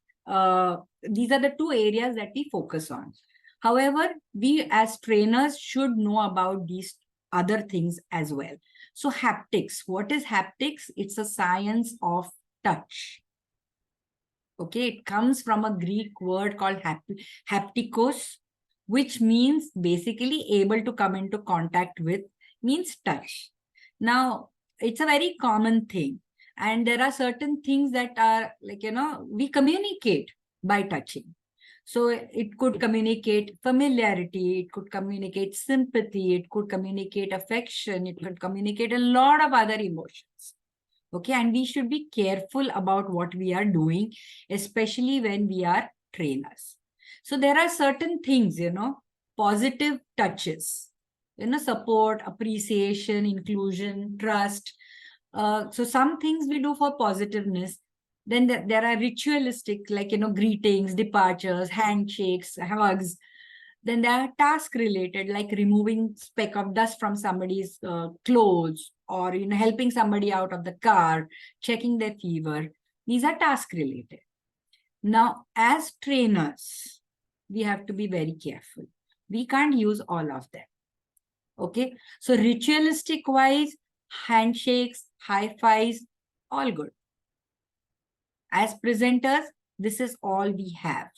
these are the two areas that we focus on. However, we as trainers should know about these other things as well. So haptics, what is haptics? It's a science of touch. Okay, it comes from a Greek word called haptikos, which means basically able to come into contact with, means touch. Now, it's a very common thing. And there are certain things that are like, we communicate by touching. So it could communicate familiarity, it could communicate sympathy, it could communicate affection, it could communicate a lot of other emotions. Okay, and we should be careful about what we are doing, especially when we are trainers. So there are certain things, positive touches, support, appreciation, inclusion, trust. So some things we do for positiveness. Then there are ritualistic, like, greetings, departures, handshakes, hugs. Then there are task related, like removing speck of dust from somebody's clothes, or, helping somebody out of the car, checking their fever. These are task related. Now, as trainers, we have to be very careful. We can't use all of them. Okay. So ritualistic wise, handshakes, high fives, all good. As presenters, this is all we have.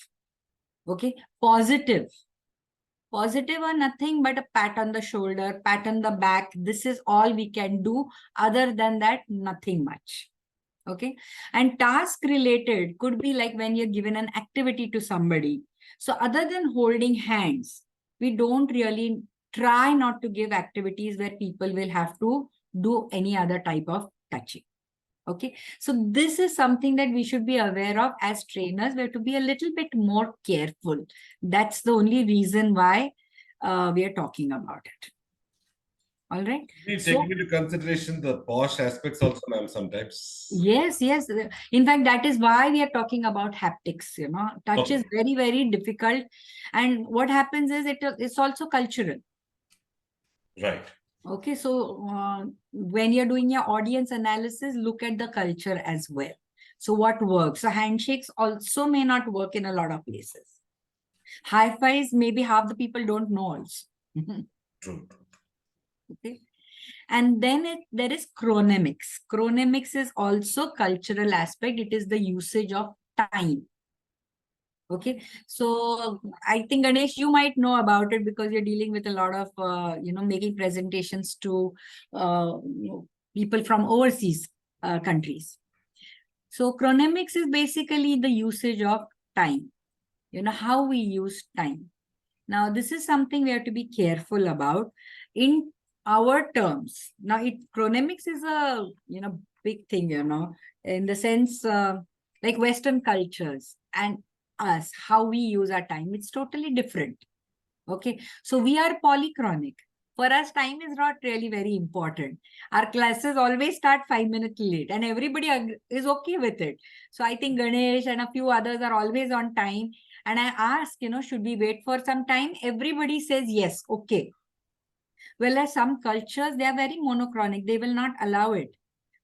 Okay. Positive are nothing but a pat on the shoulder, pat on the back. This is all we can do. Other than that, nothing much. Okay. And task related could be like when you're given an activity to somebody. So other than holding hands, we don't really try not to give activities where people will have to do any other type of touching. Okay. So this is something that we should be aware of as trainers. We have to be a little bit more careful. That's the only reason why we are talking about it. All right. We take into consideration the posh aspects also, ma'am, sometimes. Yes. In fact, that is why we are talking about haptics. Touch is very, very difficult. And what happens is it's also cultural. Right. Okay. So when you're doing your audience analysis, look at the culture as well. So what works? So handshakes also may not work in a lot of places. High fives, maybe half the people don't know also. True. Okay. And then there is chronemics. Chronemics is also cultural aspect. It is the usage of time. Okay. So I think, Ganesh, you might know about it because you're dealing with a lot of, making presentations to people from overseas countries. So chronemics is basically the usage of time. How we use time. Now, this is something we have to be careful about in our terms. Now, chronemics is a, big thing, in the sense like Western cultures and us, how we use our time. It's totally different. Okay. So we are polychronic. For us, time is not really very important. Our classes always start 5 minutes late and everybody is okay with it. So I think Ganesh and a few others are always on time. And I ask, should we wait for some time? Everybody says yes, okay. Well, as some cultures, they are very monochronic. They will not allow it.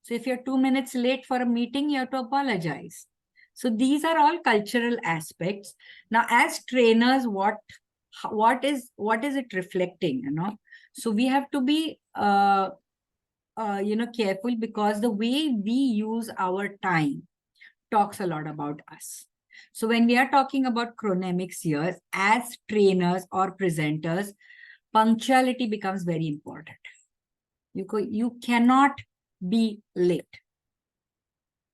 So if you're 2 minutes late for a meeting, you have to apologize. So these are all cultural aspects. Now, as trainers, what is it reflecting? So we have to be careful, because the way we use our time talks a lot about us. So when we are talking about chronemics here, as trainers or presenters, punctuality becomes very important. You cannot be late.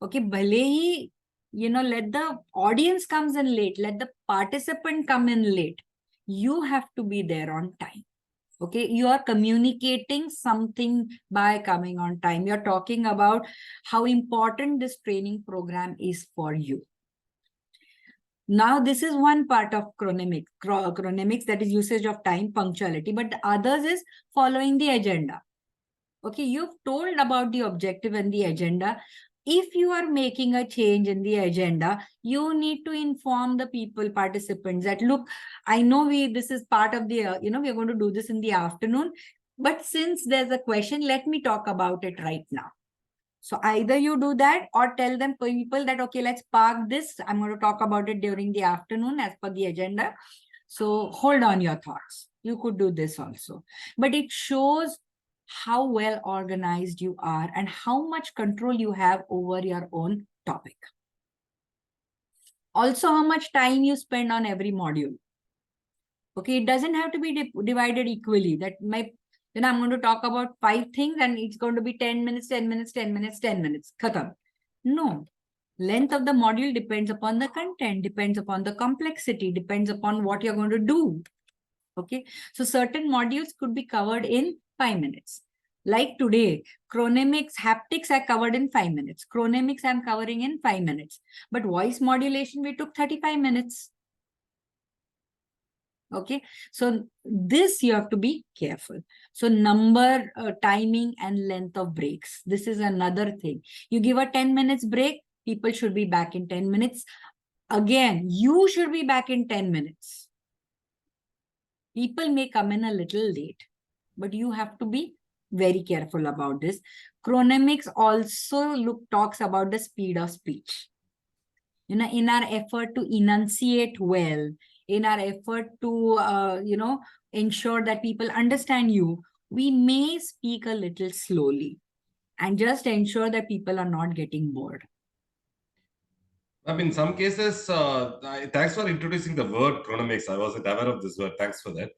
Okay, bhale hi, let the audience comes in late, let the participant come in late. You have to be there on time. Okay, you are communicating something by coming on time. You're talking about how important this training program is for you. Now, this is one part of chronemics, that is usage of time, punctuality, but the others is following the agenda. Okay, you've told about the objective and the agenda. If you are making a change in the agenda, you need to inform the participants that, look, I know this is part of the, we're going to do this in the afternoon, but since there's a question, let me talk about it right now. So either you do that or tell them people that, okay, let's park this. I'm going to talk about it during the afternoon as per the agenda. So hold on your thoughts. You could do this also. But it shows how well organized you are and how much control you have over your own topic. Also, how much time you spend on every module. Okay, it doesn't have to be divided equally. That I'm going to talk about 5 things and it's going to be 10 minutes, 10 minutes, 10 minutes, 10 minutes. Khatam. No. Length of the module depends upon the content, depends upon the complexity, depends upon what you're going to do. Okay. So certain modules could be covered in 5 minutes. Like today, chronemics, haptics are covered in 5 minutes. Chronemics I'm covering in 5 minutes. But voice modulation, we took 35 minutes. Okay, so this you have to be careful. So number, timing and length of breaks. This is another thing. You give a 10 minutes break, people should be back in 10 minutes. Again, you should be back in 10 minutes. People may come in a little late, but you have to be very careful about this. Chronemics also talks about the speed of speech. In our effort to enunciate well, in our effort to, ensure that people understand you, we may speak a little slowly and just ensure that people are not getting bored. I mean, in some cases, thanks for introducing the word chronomics. I wasn't aware of this word. Thanks for that.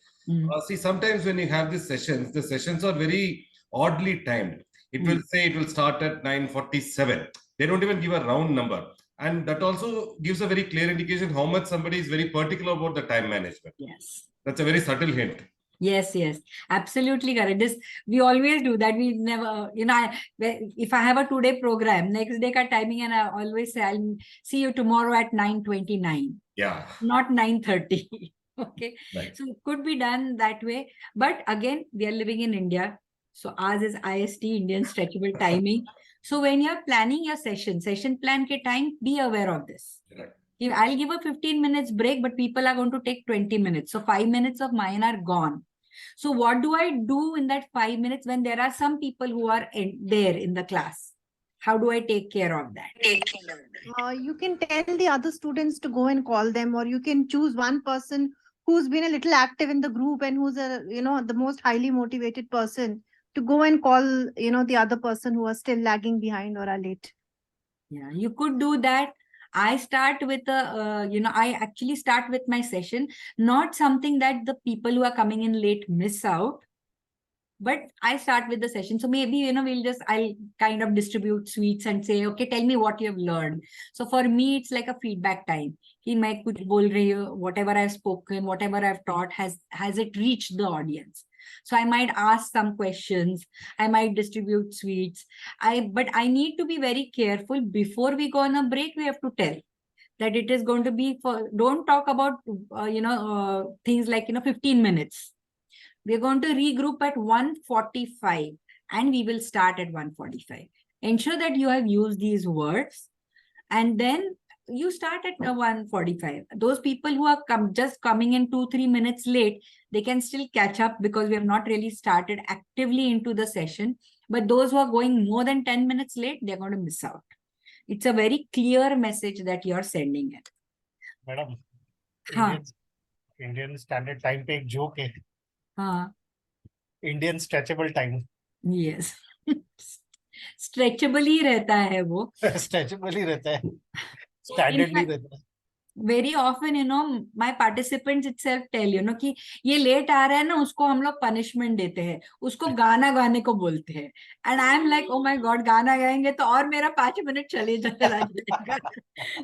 See, sometimes when you have these sessions, the sessions are very oddly timed. It will say it will start at 9:47. They don't even give a round number. And that also gives a very clear indication how much somebody is very particular about the time management. Yes. That's a very subtle hint. Yes, absolutely correct. This we always do that. We never, if I have a 2-day program, next day ka timing, and I always say I'll see you tomorrow at 9:29. Yeah. Not 9:30. Okay. Right. So it could be done that way. But again, we are living in India. So ours is IST, Indian Stretchable Timing. So when you're planning your session plan ke time, be aware of this. Right. I'll give a 15 minutes break, but people are going to take 20 minutes. So 5 minutes of mine are gone. So what do I do in that 5 minutes when there are some people who are there in the class? How do I take care of that? You can tell the other students to go and call them, or you can choose one person who's been a little active in the group and who's the most highly motivated person to go and call, the other person who are still lagging behind or are late. Yeah, you could do that. I start with I actually start with my session, not something that the people who are coming in late miss out, but I start with the session. So maybe, I'll kind of distribute sweets and say, okay, tell me what you have learned. So for me, it's like a feedback time. Whatever I've spoken, whatever I've taught, has it reached the audience? So I might ask some questions. I might distribute sweets. But I need to be very careful. Before we go on a break, we have to tell that it is going to be don't talk about, things like, 15 minutes. We're going to regroup at 1:45 and we will start at 1:45. Ensure that you have used these words and then you start at 1:45. Those people who are just coming in 2-3 minutes late, they can still catch up because we have not really started actively into the session. But those who are going more than 10 minutes late, they're going to miss out. It's a very clear message that you're sending it. Madam, हाँ. Indian Standard Time पे एक joke है. हाँ. Indian Stretchable Time. Yes. Stretchable ही रहता है वो. Stretchable ही रहता है. Standard नहीं रहता. Very often, my participants itself tell, कि ये late आ रहा है ना, उसको हम लोग punishment देते हैं, उसको गाना गाने को बोलते हैं. And I'm like, oh my God, गाना गाएंगे तो और मेरा 5 मिनट चले जाएगा.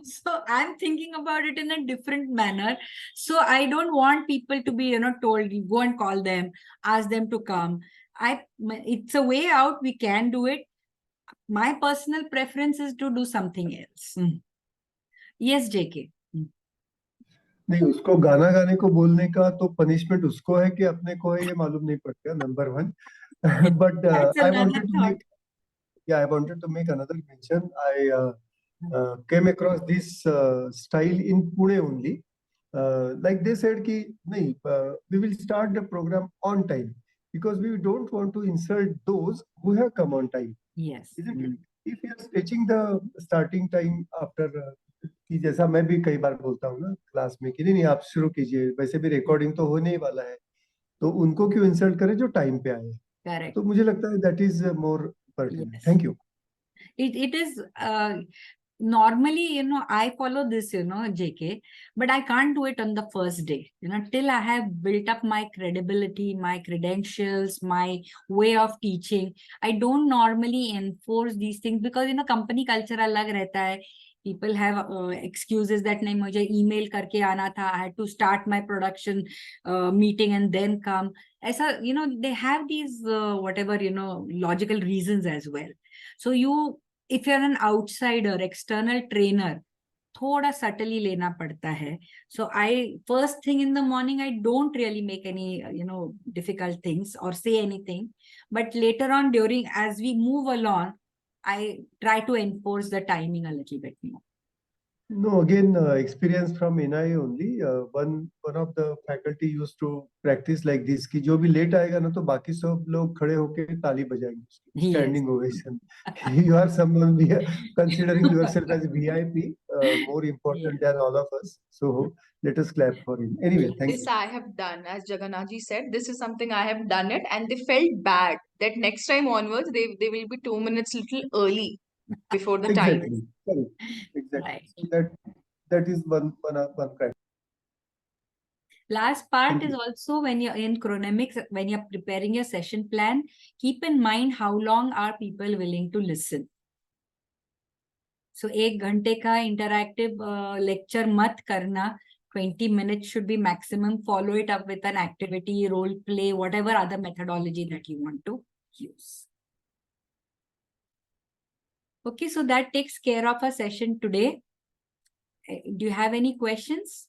So I'm thinking about it in a different manner. So I don't want people to be, told, you go and call them, ask them to come. It's a way out. We can do it. My personal preference is to do something else. Yes, JK. नहीं, उसको गाना गाने को बोलने का तो punishment उसको है कि अपने को है, ये मालूम नहीं पड़ेगा, number 1. But I wanted to make another mention. I came across this style in Pune only. Like they said कि नहीं, we will start the program on time because we don't want to insult those who have come on time. Yes. Isn't it? If you are stretching the starting time after कि जैसा मैं भी कई बार बोलता हूँ ना क्लास में कि नहीं आप शुरू कीजिए, वैसे भी रिकॉर्डिंग तो होने ही वाला है, तो उनको क्यों इंसल्ट करें जो टाइम पे आए. Correct. तो मुझे लगता है that is more pertinent. Thank you. It is normally, I follow this, JK, but I can't do it on the first day, till I have built up my credibility, my credentials, my way of teaching. I don't normally enforce these things because, company culture alag rehta hai. People have excuses that nahi mujhe email karke aana tha, I had to start my production meeting and then come. Aisa, they have these whatever, logical reasons as well. So if you're an outsider, external trainer, थोड़ा subtly लेना पड़ता है. So first thing in the morning, I don't really make any, difficult things or say anything. But later on, as we move along, I try to enforce the timing a little bit more. No, again, experience from NI only. One of the faculty used to practice like this कि जो भी late आएगा ना तो बाकी सब लोग खड़े होके ताली बजाएंगे. Standing ovation. You are someone considering yourself as VIP, more important than all of us. So let us clap for him. Anyway, thank This you. I have done, as Jagannath ji said, this is something I have done it, and they felt bad that next time onwards they will be 2 minutes little early before the time. Exactly. Correct. Exactly. Right. So that is one practice. Last part Thank is you. also when you're in chronemics, when you're preparing your session plan, keep in mind how long are people willing to listen. So 1 घंटे का interactive lecture मत करना. 20 minutes should be maximum. Follow it up with an activity, role play, whatever other methodology that you want to use. Okay, so that takes care of our session today. Do you have any questions?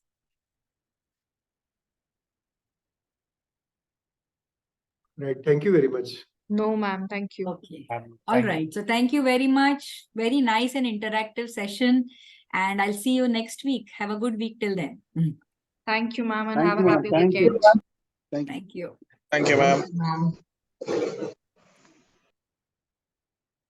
Right. Thank you very much. No, ma'am. Thank you. Okay. All right. So thank you very much. Very nice and interactive session. And I'll see you next week. Have a good week till then. Thank you, ma'am, and Thank have you, a ma'am. happy Thank you. weekend. Thank you. Thank you. Thank you, ma'am.